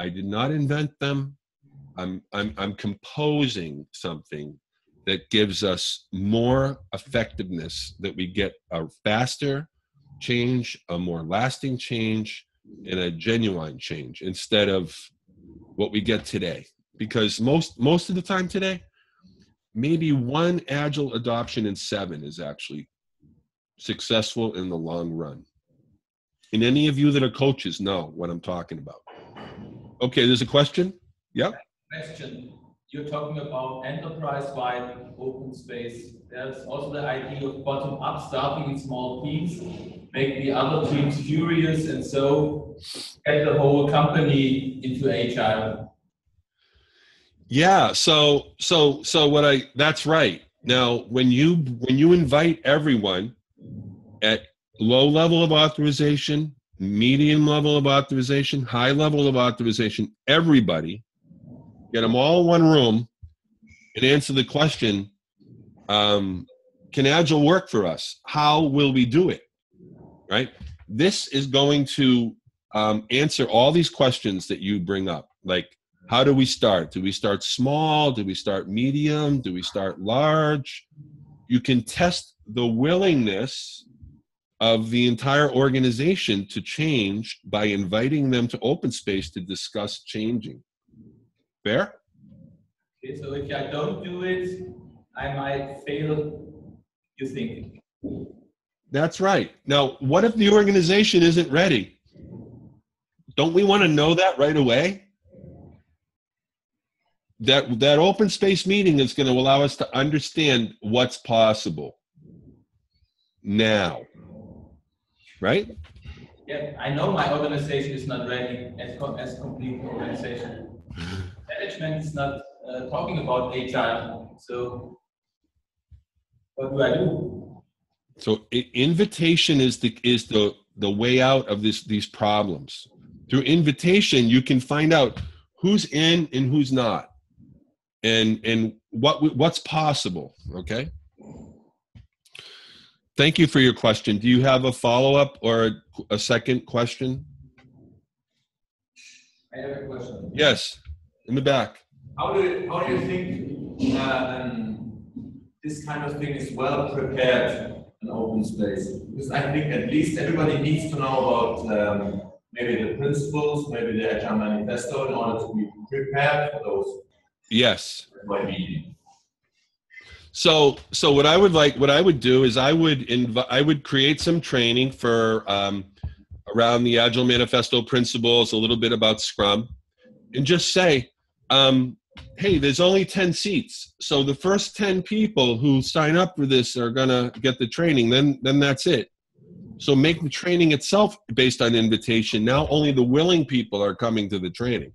S3: I did not invent them. I'm composing something that gives us more effectiveness, that we get a faster change, a more lasting change, and a genuine change instead of what we get today. Because most of the time today, maybe one Agile adoption in 7 is actually successful in the long run. And any of you that are coaches know what I'm talking about. Okay, there's a question? Yep.
S5: Question. You're talking about enterprise-wide open space. There's also the idea of bottom-up, starting in small teams, make the other teams curious, and so get the whole company into Agile.
S3: Yeah, so that's right. Now, when you invite everyone at low level of authorization, medium level of authorization, high level of authorization, everybody, get them all in one room and answer the question, can Agile work for us? How will we do it? Right? This is going to answer all these questions that you bring up. Like, how do we start? Do we start small? Do we start medium? Do we start large? You can test the willingness of the entire organization to change by inviting them to open space to discuss changing. Fair?
S5: Okay, so if I don't do it, I might fail, you think?
S3: That's right. Now, what if the organization isn't ready? Don't we want to know that right away? That open space meeting is going to allow us to understand what's possible now. Right?
S5: Yeah, I know my organization is not ready as complete organization. Management is not talking about Agile. So what do I do?
S3: So invitation is the way out of these problems. Through invitation, you can find out who's in and who's not, and what's possible. Okay. Thank you for your question. Do you have a follow-up or a second question?
S6: I have a question.
S3: Yes, in the back.
S6: How do you think this kind of thing is well prepared in open space? Because I think at least everybody needs to know about maybe the principles, maybe the Agile Manifesto in order to be prepared for those.
S3: Yes.
S6: Meeting.
S3: So what I would do is I would create some training for around the Agile Manifesto principles, a little bit about Scrum, and just say, hey, there's only 10 seats. So the first 10 people who sign up for this are gonna get the training, then that's it. So make the training itself based on invitation. Now only the willing people are coming to the training.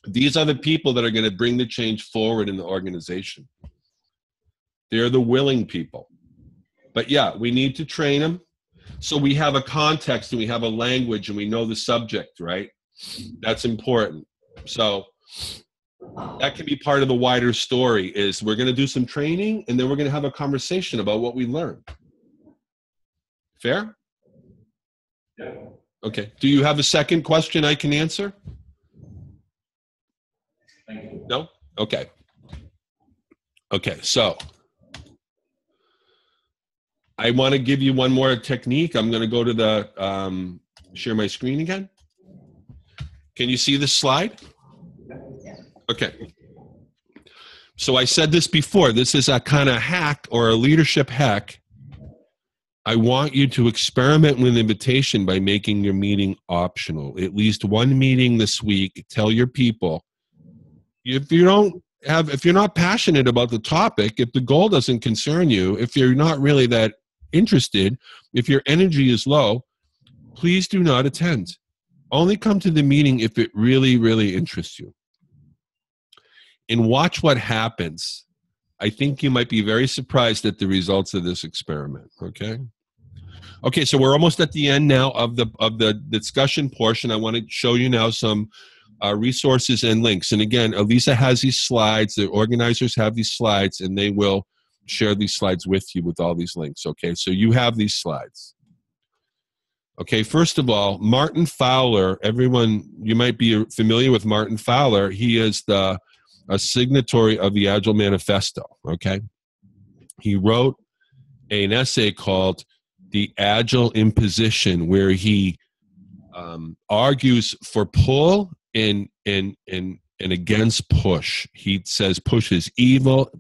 S3: These are the people that are gonna bring the change forward in the organization. They're the willing people. But yeah, we need to train them. So we have a context and we have a language and we know the subject, right? That's important. So that can be part of the wider story is we're going to do some training and then we're going to have a conversation about what we learned. Fair?
S6: Yeah.
S3: Okay. Do you have a second question I can answer?
S6: Thank you.
S3: No? Okay. Okay, so I want to give you one more technique. I'm going to go to the share my screen again. Can you see this slide? Okay. So I said this before. This is a kind of hack or a leadership hack. I want you to experiment with invitation by making your meeting optional. At least one meeting this week. Tell your people. If you don't if you're not passionate about the topic, if the goal doesn't concern you, if you're not really that interested, if your energy is low, please do not attend. Only come to the meeting if it really, really interests you. And watch what happens. I think you might be very surprised at the results of this experiment, okay? Okay, so we're almost at the end now of the discussion portion. I want to show you now some resources and links. And again, Elisa has these slides. The organizers have these slides, and they will share these slides with you with all these links, okay? So you have these slides. Okay, first of all, Martin Fowler, everyone, you might be familiar with Martin Fowler. He is a signatory of the Agile Manifesto, okay? He wrote an essay called The Agile Imposition, where he argues for pull and against push. He says push is evil,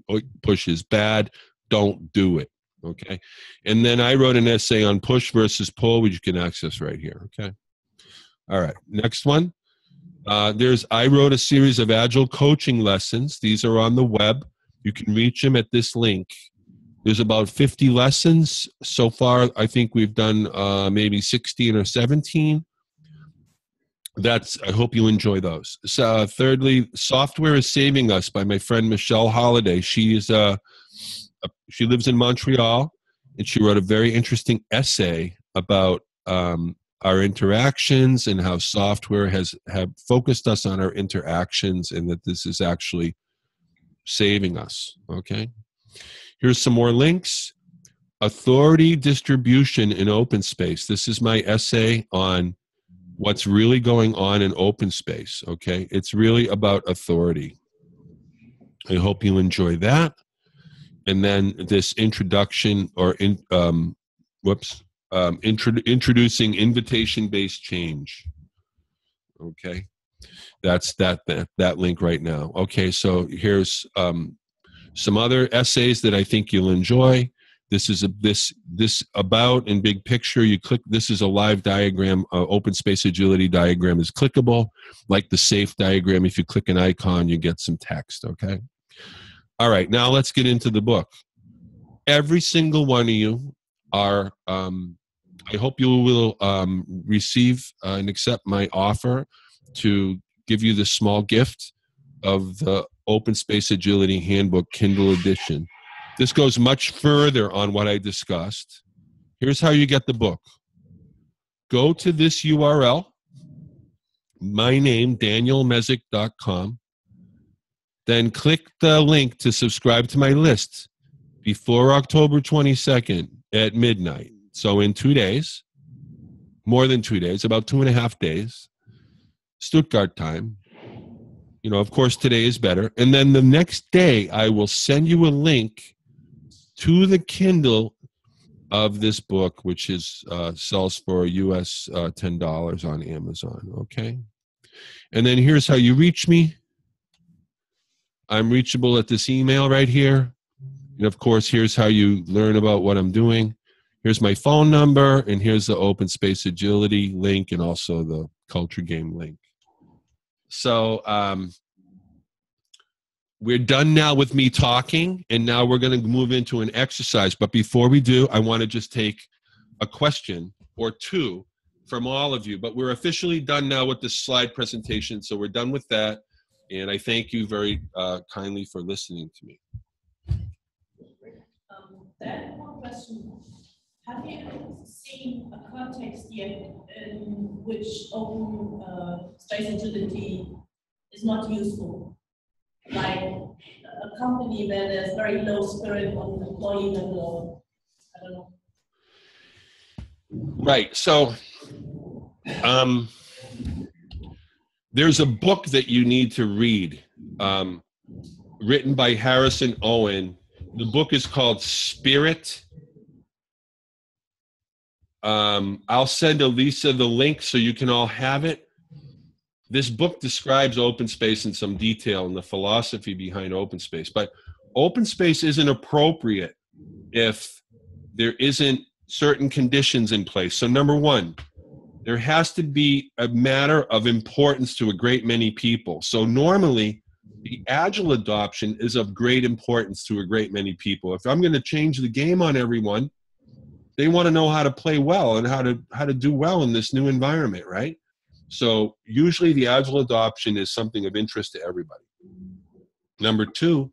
S3: push is bad, don't do it. Okay, and then I wrote an essay on push versus pull, which you can access right here. Okay, all right. Next one. I wrote a series of Agile coaching lessons. These are on the web. You can reach them at this link. There's about 50 lessons so far. I think we've done maybe 16 or 17. I hope you enjoy those. So, thirdly, Software is Saving Us by my friend Michelle Holliday. She lives in Montreal, and she wrote a very interesting essay about our interactions and how software have focused us on our interactions, and that this is actually saving us. Okay, here's some more links. Authority distribution in open space. This is my essay on what's really going on in open space. Okay, it's really about authority. I hope you enjoy that. And then this introduction introducing invitation-based change. Okay, that's that link right now. Okay, so here's some other essays that I think you'll enjoy. This is this about in big picture. You click. This is a live diagram. Open space agility diagram is clickable, like the safe diagram. If you click an icon, you get some text. Okay. All right, now let's get into the book. Every single one of you are, I hope you will receive and accept my offer to give you the small gift of the Open Space Agility Handbook Kindle edition. This goes much further on what I discussed. Here's how you get the book. Go to this URL, my name, danielmezick.com. Then click the link to subscribe to my list before October 22nd at midnight. So in 2 days, more than 2 days, about 2.5 days, Stuttgart time. You know, of course, today is better. And then the next day, I will send you a link to the Kindle of this book, which is sells for US $10 on Amazon. Okay. And then here's how you reach me. I'm reachable at this email right here. And of course, here's how you learn about what I'm doing. Here's my phone number, and here's the Open Space Agility link, and also the Culture Game link. So we're done now with me talking, and now we're going to move into an exercise. But before we do, I want to just take a question or two from all of you. But we're officially done now with the slide presentation, so we're done with that. And I thank you very kindly for listening to me.
S7: Then one question. Have you seen a context yet in which open space agility is not useful? Like a company where there's very low spirit on employee level, I don't know.
S3: Right. So there's a book that you need to read, written by Harrison Owen. The book is called Spirit. I'll send Elisa the link so you can all have it. This book describes open space in some detail and the philosophy behind open space. But open space isn't appropriate if there isn't certain conditions in place. So number one, there has to be a matter of importance to a great many people. So normally, the Agile adoption is of great importance to a great many people. If I'm going to change the game on everyone, they want to know how to play well and how to do well in this new environment, right? So usually the Agile adoption is something of interest to everybody. Number two,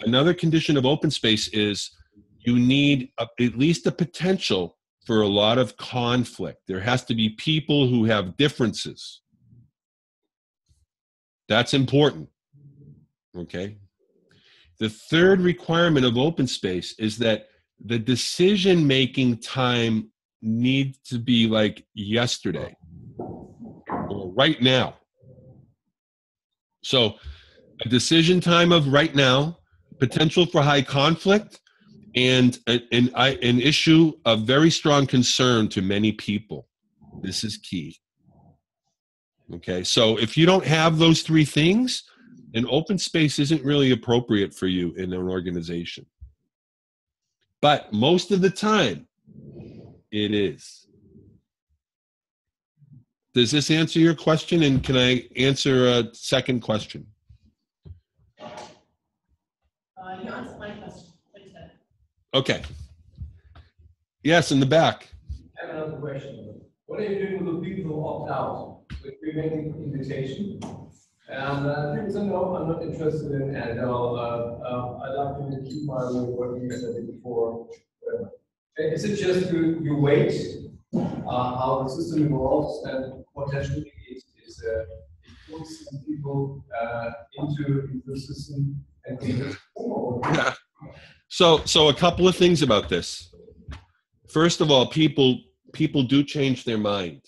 S3: another condition of open space is you need at least a potential for a lot of conflict. There has to be people who have differences. That's important, okay? The third requirement of open space is that the decision-making time needs to be like yesterday or right now. So a decision time of right now, potential for high conflict, and an issue of very strong concern to many people. This is key. Okay, so if you don't have those three things, an open space isn't really appropriate for you in an organization. But most of the time, it is. Does this answer your question? And can I answer a second question?
S7: You answered my question. What is that?
S3: Okay. Yes, in the back.
S8: I have another question. What are you doing with the people who opt out? With preventing invitation? And people say, no, I'm not interested in Agile. I'd like to keep my way working as I did before. Is it just you wait how the system evolves and potentially it is forcing people into the system and
S3: Yeah. So a couple of things about this. First of all, people do change their mind.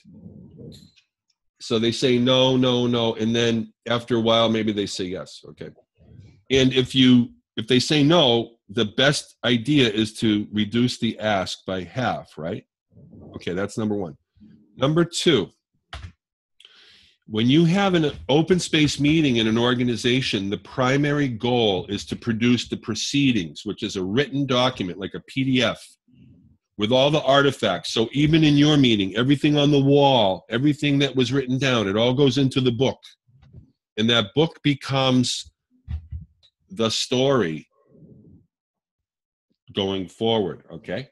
S3: So they say no, and then after a while, maybe they say yes. Okay. And if they say no, the best idea is to reduce the ask by half, right? Okay, that's number one. Number two, when you have an open space meeting in an organization, the primary goal is to produce the proceedings, which is a written document, like a PDF, with all the artifacts. So even in your meeting, everything on the wall, everything that was written down, it all goes into the book. And that book becomes the story going forward, okay?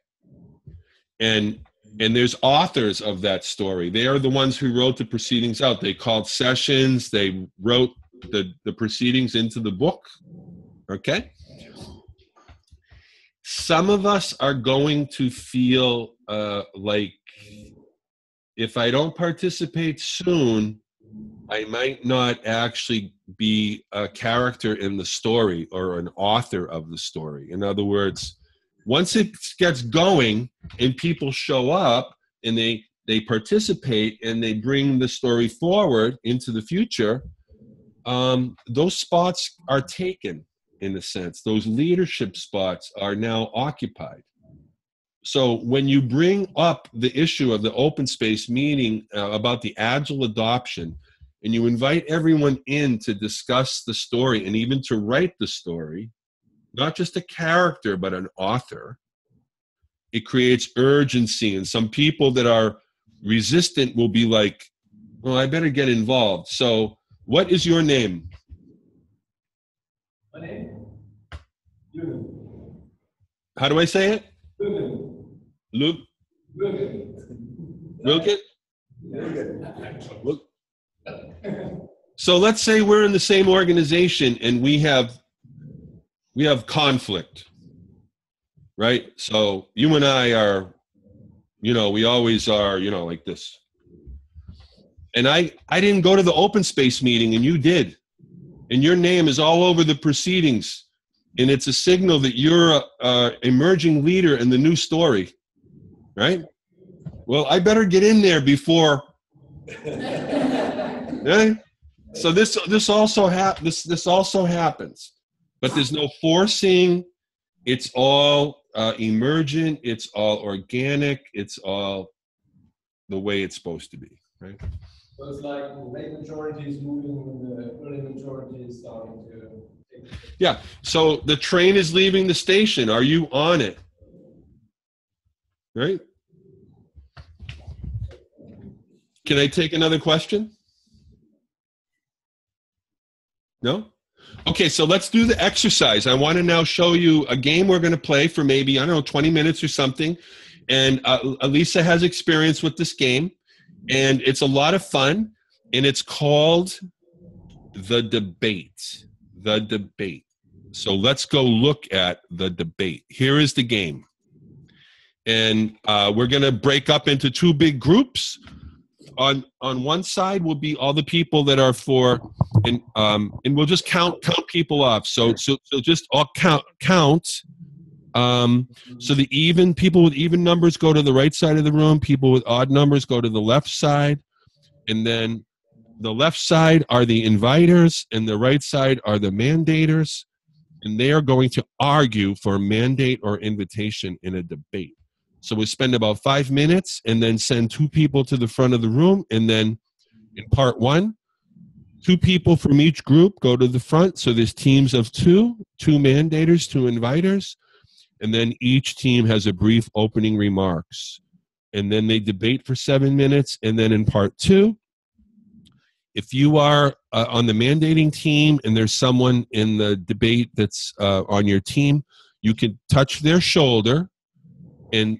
S3: And there's authors of that story. They are the ones who wrote the proceedings out. They called sessions. They wrote the proceedings into the book, okay? Some of us are going to feel like if I don't participate soon, I might not actually be a character in the story or an author of the story. In other words, once it gets going and people show up and they participate and they bring the story forward into the future, those spots are taken. In a sense, those leadership spots are now occupied. So when you bring up the issue of the open space meeting about the Agile adoption, and you invite everyone in to discuss the story and even to write the story, not just a character, but an author, it creates urgency. And some people that are resistant will be like, well, I better get involved. So what is your name?
S8: My name? Luke.
S3: How do I say it?
S8: Luke.
S3: Luke? So let's say we're in the same organization and we have conflict, right? So you and I are, we always are, like this. And I didn't go to the open space meeting and you did. And your name is all over the proceedings. And it's a signal that you're an emerging leader in the new story, right? Well, I better get in there before. Right? So this also happens, but there's no forcing. It's all emergent. It's all organic. It's all the way it's supposed to be, right?
S8: So it's like the late majority is moving when the early majority is starting to.
S3: Yeah. So the train is leaving the station. Are you on it? Right? Can I take another question? No? Okay, so let's do the exercise. I want to now show you a game we're going to play for maybe, I don't know, 20 minutes or something. And Elisa has experience with this game. And it's a lot of fun. And it's called The Debate. The Debate. So let's go look at the debate. Here is the game. And we're going to break up into two big groups. On one side will be all the people that are for, and we'll just count people off. So just all count. So the even people with even numbers go to the right side of the room. People with odd numbers go to the left side, and then the left side are the inviters, and the right side are the mandators, and they are going to argue for a mandate or invitation in a debate. So we spend about 5 minutes and then send two people to the front of the room. And then in part one, 2 people from each group go to the front. So there's teams of 2 mandators, 2 inviters. And then each team has a brief opening remarks. And then they debate for 7 minutes. And then in part 2, if you are on the mandating team and there's someone in the debate that's on your team, you can touch their shoulder and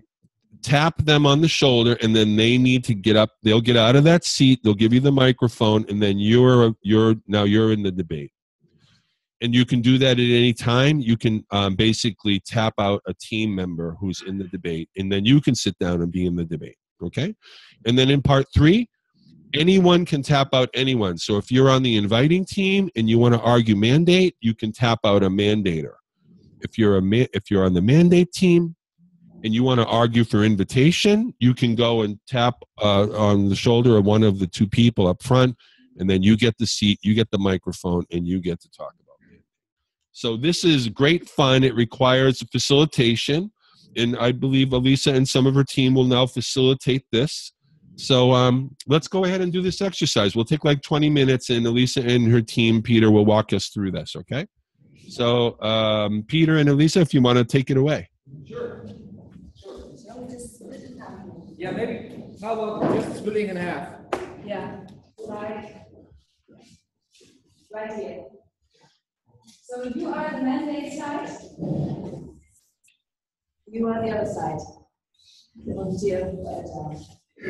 S3: tap them on the shoulder, and then they need to get up. They'll get out of that seat. They'll give you the microphone, and then you're in the debate. And you can do that at any time. You can basically tap out a team member who's in the debate, and then you can sit down and be in the debate. Okay? And then in part 3, anyone can tap out anyone. So if you're on the inviting team and you want to argue mandate, you can tap out a mandator. If you're on the mandate team and you want to argue for invitation, you can go and tap on the shoulder of one of the 2 people up front, and then you get the seat, you get the microphone, and you get to talk about it. So this is great fun. It requires facilitation, and I believe Elisa and some of her team will now facilitate this. So let's go ahead and do this exercise. We'll take like 20 minutes, and Elisa and her team, Peter, will walk us through this, okay? So Peter and Elisa, if you want to take it away.
S8: Sure. Yeah, maybe. How about just splitting in half?
S9: Yeah, right here. So you are the mandate side. You are the other side. The volunteer side.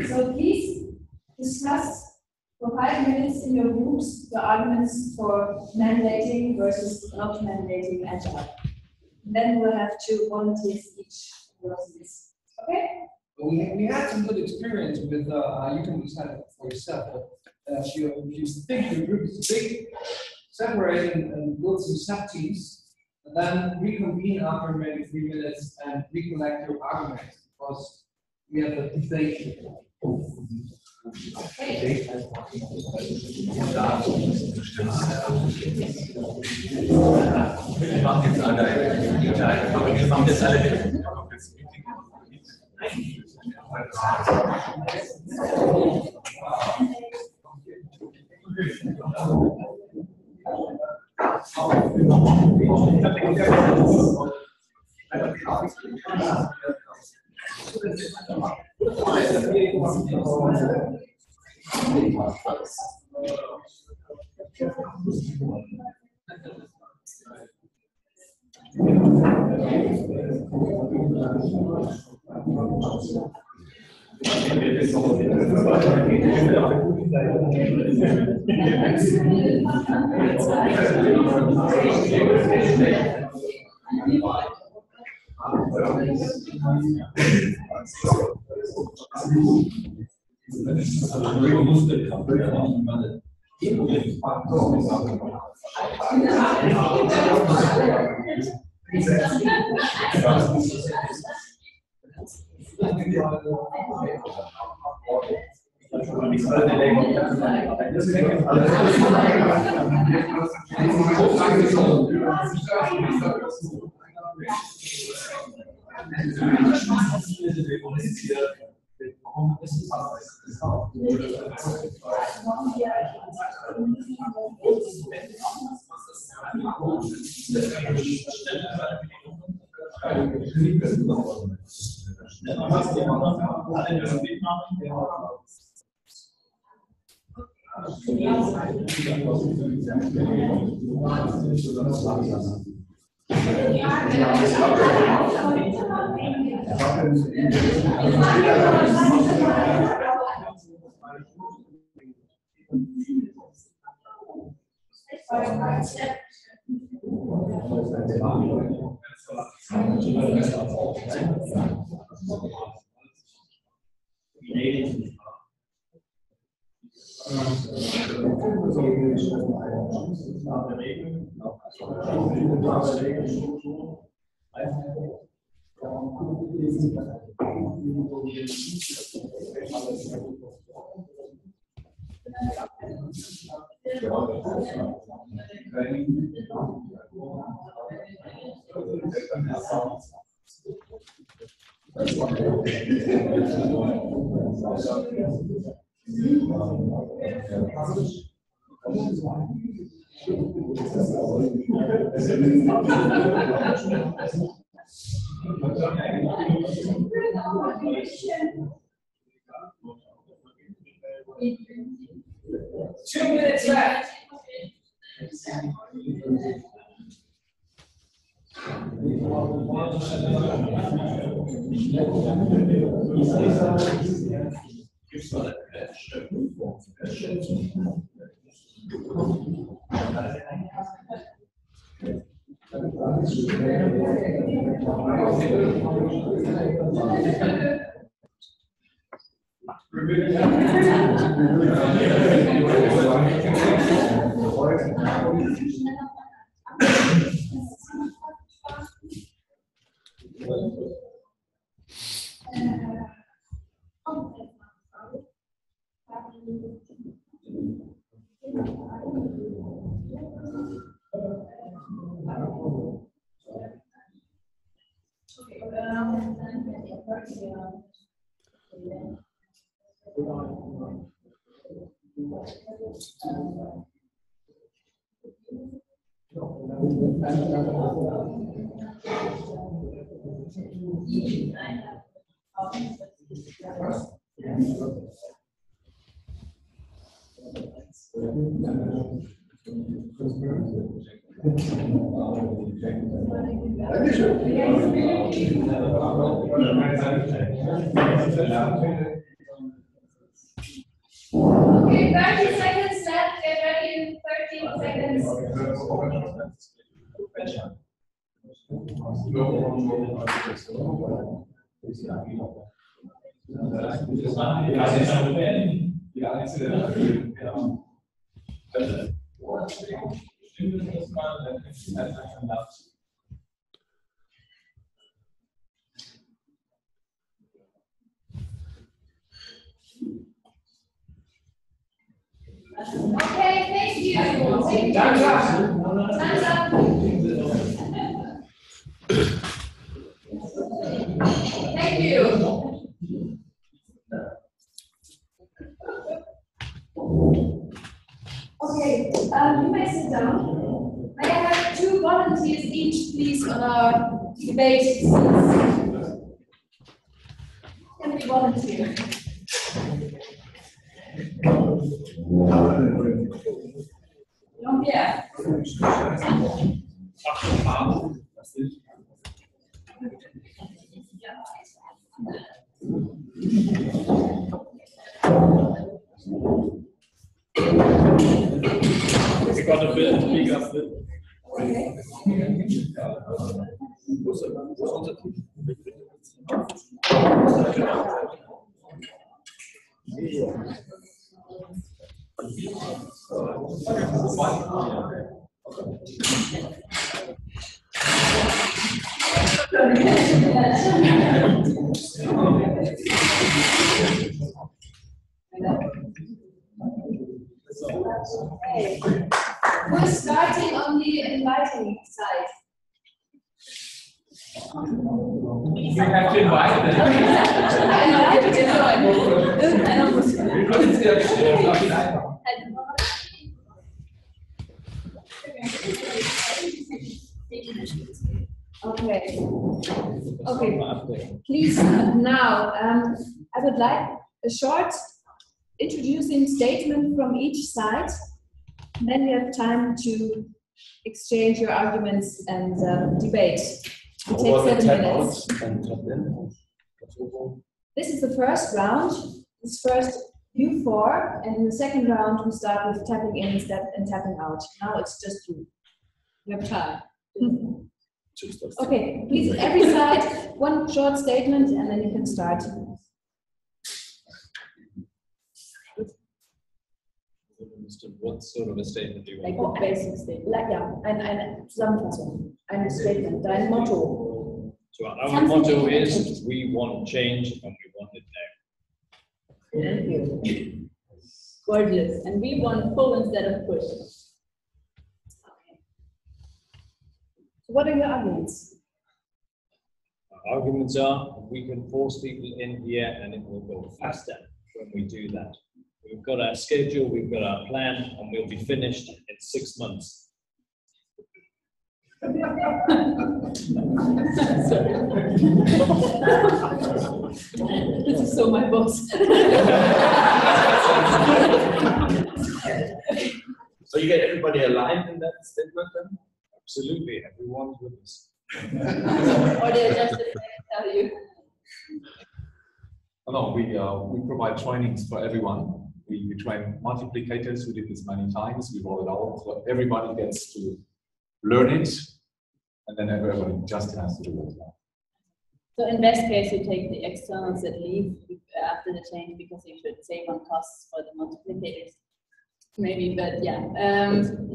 S9: So please discuss for 5 minutes in your groups the arguments for mandating versus not mandating Agile. Then we'll have 2 volunteers each versus. Okay?
S8: We had some good experience with, you can decide it for yourself, but if you think your group is big, separate and build some sub-teams, and then reconvene after maybe 3 minutes and recollect your arguments, because we have a debate.
S9: Okay. minutes left. Okay, 30 seconds left. Get ready in 13 seconds. Okay, thank you. Time's up. Time's up. Thank you. Okay, you may sit down. May I have 2 volunteers each, please, on our debate seats? Can we volunteer? Jean-Pierre.
S1: Ik had een big up.
S9: Okay. We're starting on the inviting side.
S5: You have to invite them. Wir können sie ja stellen, auf den Eingang.
S9: Okay. Okay. Please now, I would like a short introducing statement from each side. And then you have time to exchange your arguments and debate. It takes 7 minutes. This is the first round. This first you 4, and in the second round we start with tapping in and tapping out. Now it's just you. You have time. Okay, please, every side, one short statement, and then you can start.
S1: What sort of a statement do you want?
S9: Like basic statement. Like, yeah, eine Zusammenfassung, ein Statement, dein Motto.
S1: So our motto is, we want change and we want it now.
S9: Thank you. Gorgeous. And we want pull instead of push. Okay. So what are your arguments?
S1: Our arguments are, we can force people in here and it will go faster when we do that. We've got our schedule, we've got our plan, and we'll be finished in 6 months.
S9: This is so my boss.
S6: So you get everybody aligned in that statement then?
S1: Absolutely, everyone's with us.
S2: Or they're just afraid to tell you.
S10: No, we provide trainings for everyone. We train multiplicators who did this many times. We roll it out, so everybody gets to learn it, and then everybody just has to do it.
S2: So in best case, you take the externals that leave after the change because you should save on costs for the multiplicators. Maybe, but yeah.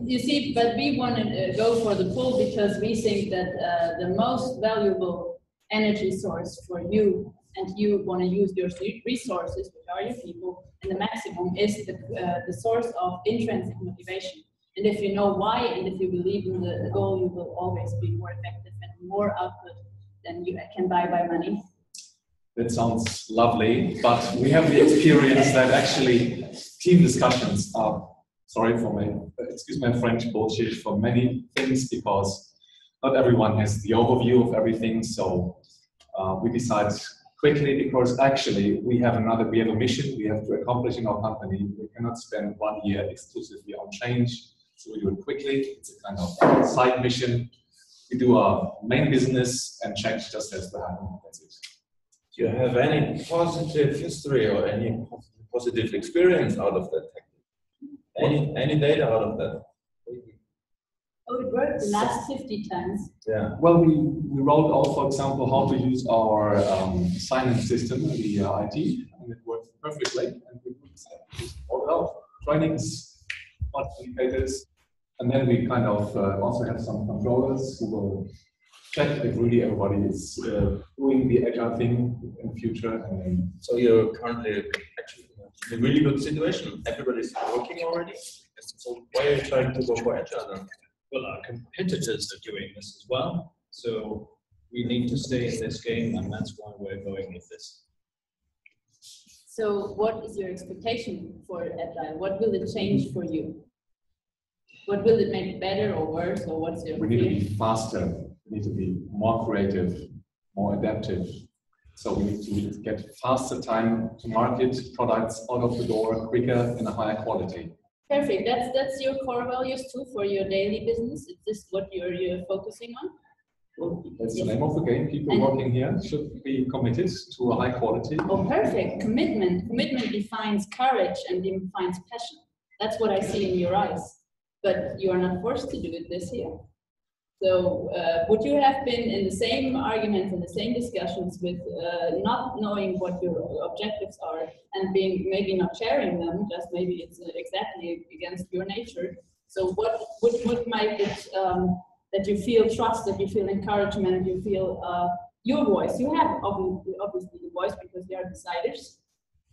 S2: You see, but we want to go for the pull because we think that the most valuable energy source for you, and you want to use your resources, which are your people, and the maximum is the source of intrinsic motivation. And if you know why, and if you believe in the goal, you will always be more effective and more output than you can buy by money.
S10: That sounds lovely, but we have the experience that actually team discussions are, sorry for my, excuse my French, bullshit for many things, because not everyone has the overview of everything. So we decide quickly, because actually we have a mission we have to accomplish in our company. We cannot spend 1 year exclusively on change, so we do it quickly. It's a kind of side mission. We do our main business, and change just has to happen. That's it.
S6: Do you have any positive history or any positive experience out of that technique? Any data out of that?
S2: Oh, it worked the last 50 times.
S6: Yeah.
S10: Well, we rolled out, for example, how to use our sign-in system, the IT, and it worked perfectly. And we rolled out trainings, multiplicators, and then we kind of also have some controllers who will check if really everybody is doing the agile thing in the future. And
S6: so you're currently actually in a really good situation. Everybody's working already. So why are you trying to go for agile then?
S1: Well, our competitors are doing this as well, so we need to stay in this game, and that's why we're going with this.
S2: So what is your expectation for Agile? What will it change for you? What will it make better or worse, or what's your
S10: we need to be faster, we need to be more creative, more adaptive. So we need to get faster time to market, products out of the door quicker and a higher quality.
S2: Perfect. That's your core values too for your daily business. Is this what you're focusing on?
S10: Well, that's the name of the game. People working here should be committed to a high quality.
S2: Oh, perfect. Commitment. Commitment defines courage and defines passion. That's what I see in your eyes. But you are not forced to do it this year. So would you have been in the same arguments and the same discussions with not knowing what your objectives are and being maybe not sharing them, just maybe it's exactly against your nature. So what would make it that you feel trust, that you feel encouragement, you feel your voice? You have obviously the voice because you are deciders.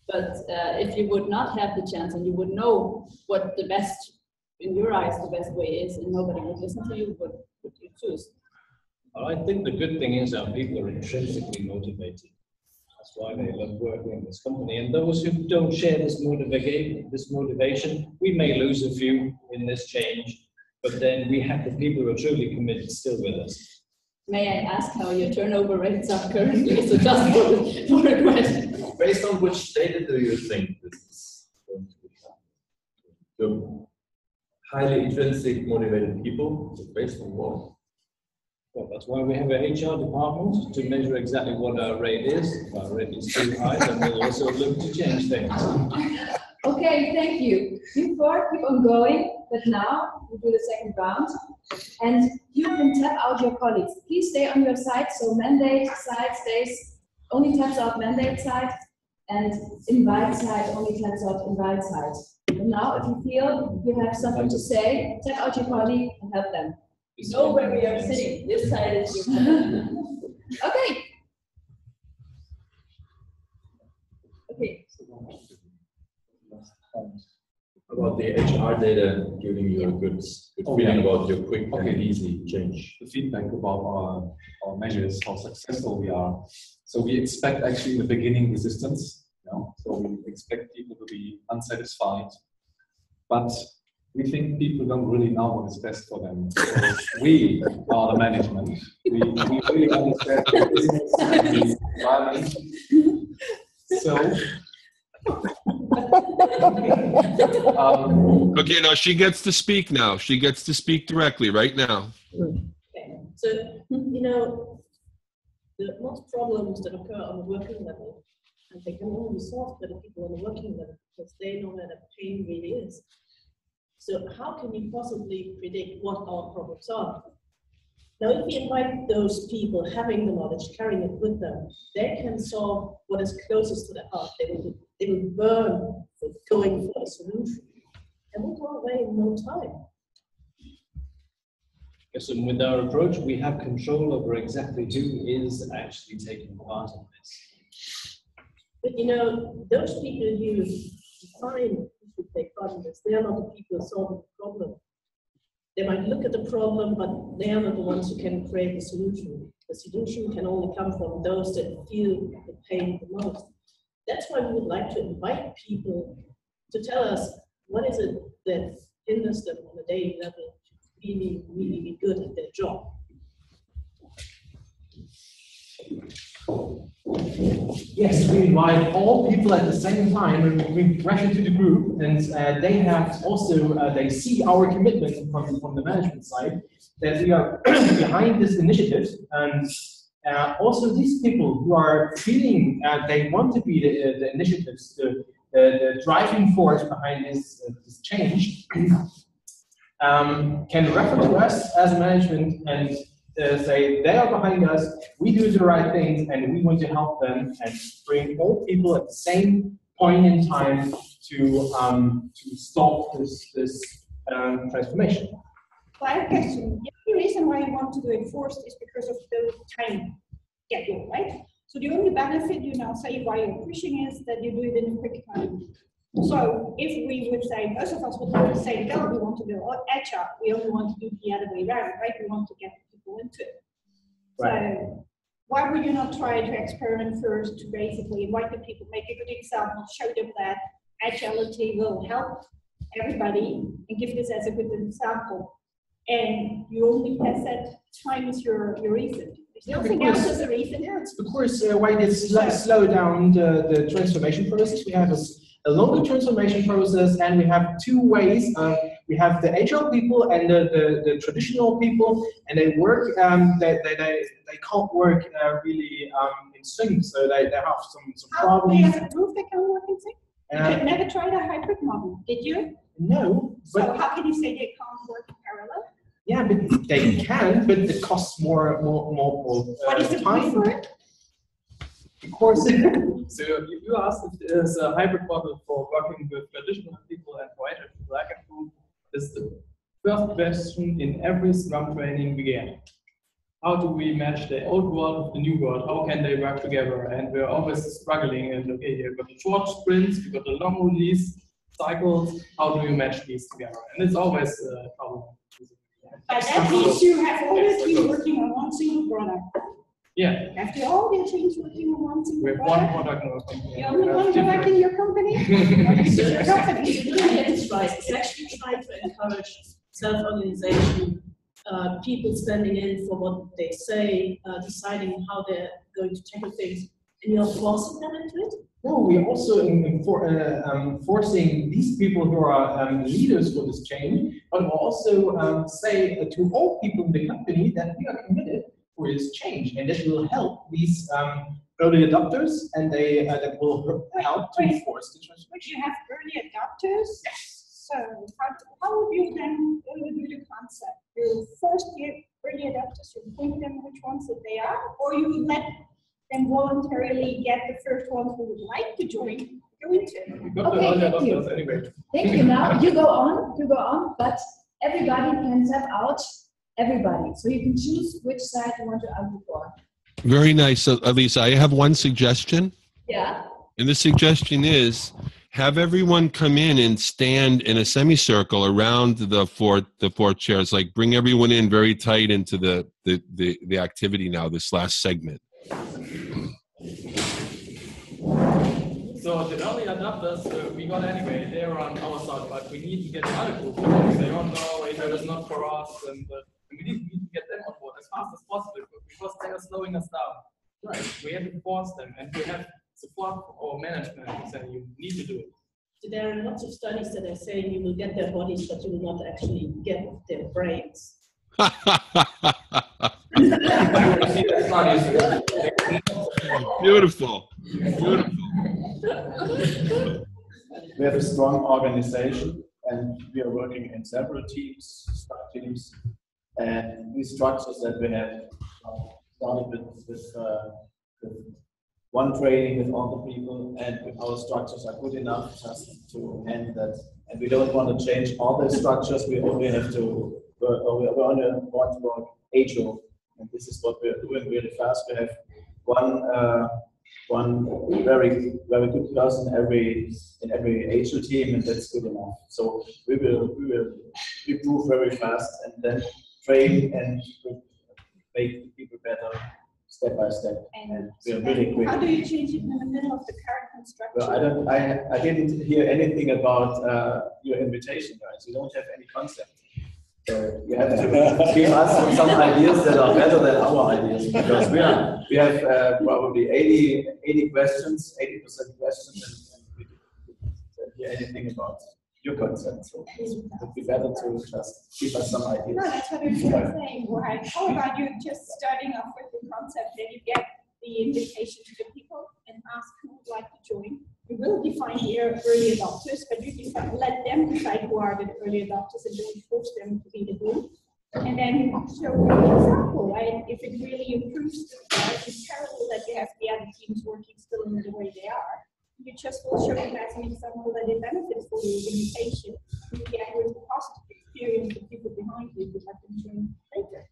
S2: But if you would not have the chance and you would know what the best, in your eyes, the best way is, and nobody would listen to you, what would you choose?
S1: Well, I think the good thing is our people are intrinsically motivated. That's why they love working in this company. And those who don't share this motivation, we may lose a few in this change, but then we have the people who are truly committed still with us.
S2: May I ask how your turnover rates are currently? So just for a question.
S6: Based on which data do you think this is? the highly intrinsic motivated people, the base on what?
S1: Well, that's why we have an HR department to measure exactly what our rate is. If our rate is too high, then we'll also look to change things.
S9: Okay, thank you. You four keep on going, but now we do the second round. And you can tap out your colleagues. Please stay on your side, so mandate side stays, only taps out mandate side, and invite side only taps out invite side. And now, if you feel you have something to say, tap out your colleague and help them.
S2: You know where we are sitting. This side is your side.
S9: Okay. Okay.
S6: About the HR data giving you a good feeling about your quick and easy change.
S10: The feedback about our measures, how successful we are. So we expect actually in the beginning resistance. So we expect people to be unsatisfied. But we think people don't really know what is best for them. So we are the management. We really understand the business and the environment. So
S3: Okay, now she gets to speak now. She gets to speak directly right now.
S7: Okay. So, you know, the most problems that occur on the working level, and they can only be solved by the people on the working level because they know where the pain really is. So how can you possibly predict what our problems are? Now, if we invite those people having the knowledge, carrying it with them, they can solve what is closest to their heart. They will burn for going for a solution. And we'll go away in no time.
S1: Yes, and with our approach, we have control over exactly who is actually taking part in this.
S7: But you know, those people you define who should take part in this, they are not the people solving the problem. They might look at the problem, but they are not the ones who can create the solution. The solution can only come from those that feel the pain the most. That's why we would like to invite people to tell us what is it that hinders them on a daily level to really, really be good at their job.
S4: Yes, we invite all people at the same time, and we rush into the group, and they have also, they see our commitment from the management side, that we are behind this initiative, and also these people who are feeling they want to be the initiatives, the driving force behind this change, can refer to us as management and say they are behind us, we do the right things, and we want to help them and bring all people at the same point in time to stop this transformation.
S11: Well, I have a question. The only reason why you want to do it first is because of the time schedule, right? So the only benefit you now say why you're pushing is that you do it in a quick time. So if we would say, most of us would say, no, we want to go agile, we only want to do the other way around, right? We want to get people into it. Right. So why would you not try to experiment first to basically invite the people, make a good example, show them that agility will help everybody, and give this as a good example. And you only has that time is your reason. There's nothing else as a reason.
S4: Yeah, it's of course why this slow down the transformation process. We have a longer transformation process, and we have two ways. We have the agile people and the traditional people, and they work. They can't work really in sync, so they have some problems.
S11: How do you have proof they can work in sync? You have never tried a hybrid model, did you?
S4: No.
S11: So how can you say they can't work in parallel?
S4: Yeah, but they can, but it costs more
S11: what is the
S4: time.
S11: for it?
S4: Of course.
S12: So you asked if there is a hybrid model for working with traditional people and for agile people. I can prove is the first question in every Scrum training began. How do we match the old world with the new world? How can they work together? And we're always struggling. And okay, you've got the short sprints, you've got the long release cycles. How do you match these together? And it's always a problem.
S11: But that means you have all your team working on one single product.
S12: Yeah.
S11: After all your teams working on one single
S12: we have
S11: product.
S12: one product in our company.
S11: The only one product in your company? It's your company.
S13: It's right. It's actually trying to encourage self-organization, people standing in for what they say, deciding how they're going to tackle things, and you're forcing them into it.
S12: No, we're also forcing these people who are leaders for this change, but we'll also say to all people in the company that we are committed for this change, and that will help these early adopters, and that will help to force the transformation.
S11: You have early adopters? Yes. So how would you then do the concept? You force the early adopters, you point them which ones that they are, or you let them voluntarily get the first ones who would like to join, go into it.
S9: Okay, thank you.
S12: Anyway.
S9: Thank you. Now you go on, but everybody can tap out everybody. So you can choose which side you want to argue for.
S3: Very nice. So, Elisa, I have one suggestion.
S9: Yeah.
S3: And the suggestion is have everyone come in and stand in a semicircle around the four chairs, like bring everyone in very tight into the activity now, this last segment.
S12: So the early adopters, we got anyway, they're on our side, but we need to get the other group because they don't know if it is not for us, and we need to get them on board as fast as possible because they are slowing us down. Right. We have to force them, and we have support our management who say you need to do it.
S13: There are lots of studies that are saying you will get their bodies, but you will not actually get their brains.
S3: Beautiful. Beautiful.
S14: We have a strong organization, and we are working in several teams, sub-teams, and these structures that we have started with one training with all the people, and our structures are good enough just to end that. And we don't want to change all the structures. We only have to. We only want to work Agile, and this is what we are doing really fast. We have one very good person in every Agile team, and that's good enough. So we will improve very fast, and then train and make people better step by step. And we are really quick.
S11: How do you change it in the middle of the current construction?
S14: Well, I didn't hear anything about your invitation, guys. You don't have any concept. So you have to give us some ideas that are better than our ideas, because we have probably 80 questions, 80% questions, and we don't hear anything about your concept. So it would be better to just give us some ideas.
S11: No, that's what I'm saying. Right. How about you just starting off with the concept, then you get the invitation to the people and ask who would like to join. We will define the early adopters, but you let them decide who are the early adopters and don't force them to be the group. And then you show an example, right? If it really improves the parallel that you have the other teams working still in the way they are, you just will show them as an example that it benefits for your invitation. You get with the positive experience of people behind you who have been joined later.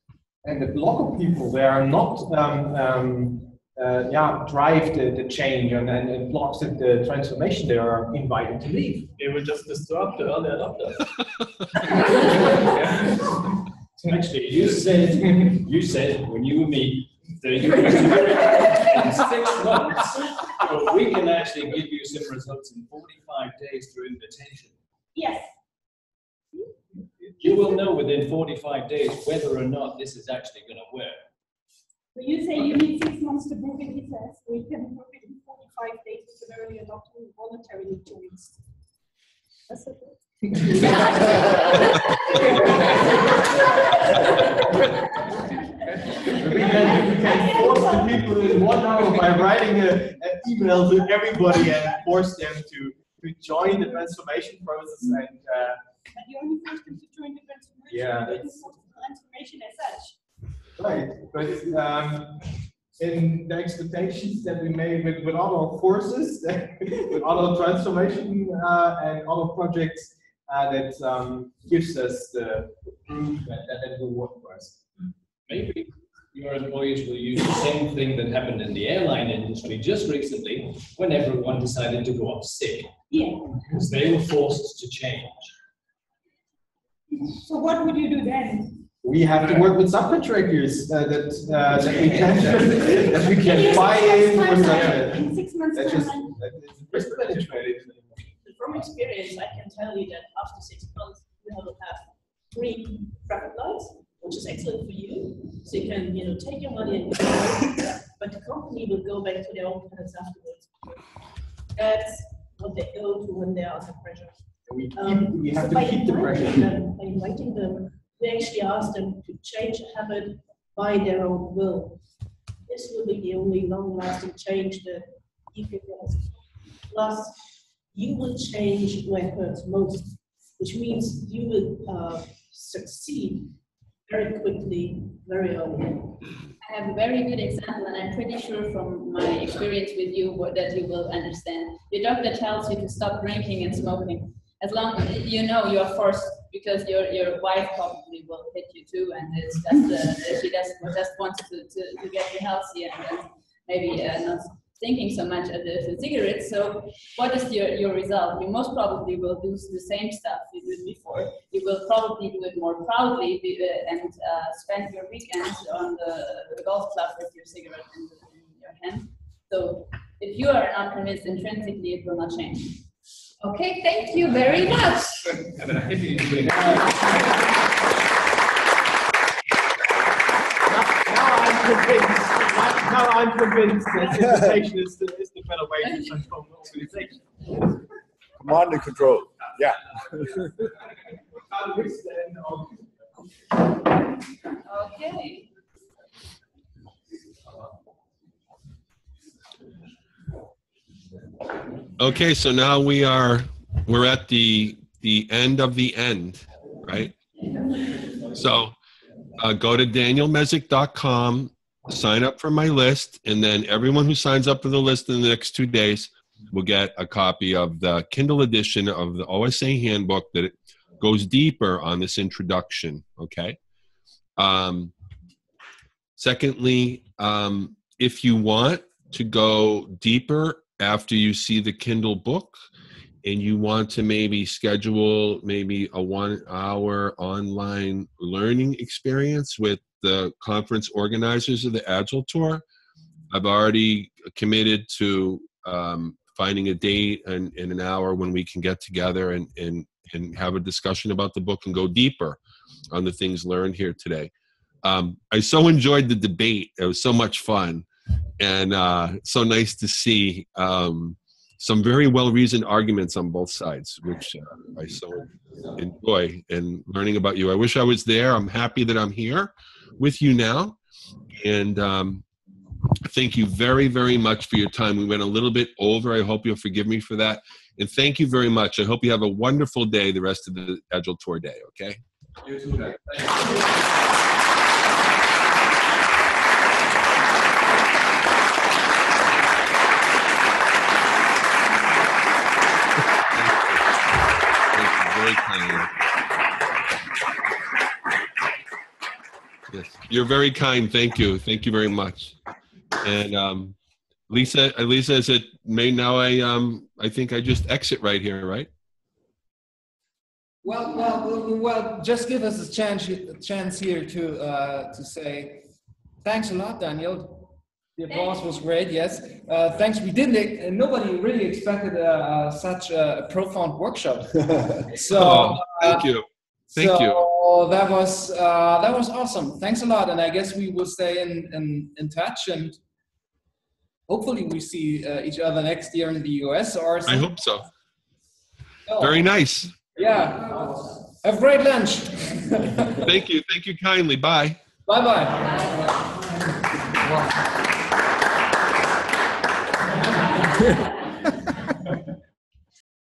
S12: And the block of people, they are not drive the change and it blocks the transformation. They are invited to leave. They will just disturb the early adopters.
S1: Actually, you said when you were me that you in 6 months, we can actually give you some results in 45 days through invitation.
S11: Yes.
S1: You will know within 45 days whether or not this is actually going to work.
S11: So you say you need 6 months to prove it, he says. We can prove it in 45 days with an early adopter who voluntarily joins. That's okay.
S12: We can force the people in 1 hour by writing an email to everybody and force them to join the transformation process. And
S11: but you only force them to join the transformation.
S12: Yeah,
S11: you don't force the transformation as such.
S12: Right, but in the expectations that we made with other forces, with other transformation and other projects, that gives us the proof that will work for us.
S1: Maybe your employees will use the same thing that happened in the airline industry just recently when everyone decided to go off sick.
S11: Yeah.
S1: Because they were forced to change.
S11: So what would you do then?
S12: We have to work with subcontractors that we can buy in.
S11: In 6 months
S12: That's just
S11: time.
S12: risk management.
S13: From experience, I can tell you that after 6 months, you will have 3 traffic lights, which is excellent for you. So you can, take your money and go, but the company will go back to their own plans afterwards. That's what they go to when they are under pressure.
S4: We have to keep the pressure.
S13: By inviting them, we actually ask them to change a habit by their own will. This will be the only long-lasting change that you can get. Plus, you will change where it hurts most, which means you will succeed very quickly, very early.
S2: I have a very good example, and I'm pretty sure from my experience with you that you will understand. Your doctor tells you to stop drinking and smoking. As long as you know you're forced, because your wife probably will hit you too, and it's just she just wants to get you healthy and maybe not thinking so much of the cigarettes. So what is your result? You most probably will do the same stuff you did before. You will probably do it more proudly and spend your weekends on the golf club with your cigarette in your hand. So if you are not convinced intrinsically, it will not change. Okay, thank you very much.
S4: Now I'm convinced that invitation is the better way to transform the organization.
S15: Command and control. Yeah.
S2: Okay.
S3: Okay, so now we're at the end of the end, right? So go to danielmezick.com, sign up for my list, and then everyone who signs up for the list in the next 2 days will get a copy of the Kindle edition of the OSA handbook that goes deeper on this introduction, okay? Secondly, if you want to go deeper after you see the Kindle book and you want to maybe schedule maybe a 1-hour online learning experience with the conference organizers of the Agile Tour, I've already committed to finding a date and an hour when we can get together and have a discussion about the book and go deeper on the things learned here today. I so enjoyed the debate. It was so much fun. And so nice to see some very well-reasoned arguments on both sides, which I so enjoy in learning about you. I wish I was there. I'm happy that I'm here with you now. And thank you very, very much for your time. We went a little bit over. I hope you'll forgive me for that. And thank you very much. I hope you have a wonderful day the rest of the Agile Tour day, okay?
S6: You too, guys.
S3: Very kind. Yes, you're very kind. Thank you. Thank you very much. And Lisa, is it May now? I think I just exit right here, right?
S16: Well. Just give us a chance here to say thanks a lot, Daniel. The applause was great. Yes, thanks. We didn't. Nobody really expected such a profound workshop. So
S3: thank you. Thank you.
S16: That was awesome. Thanks a lot. And I guess we will stay in touch, and hopefully we see each other next year in the US or something.
S3: I hope so. Very nice.
S16: Yeah. Have a great lunch.
S3: Thank you. Thank you kindly. Bye.
S16: Bye-bye.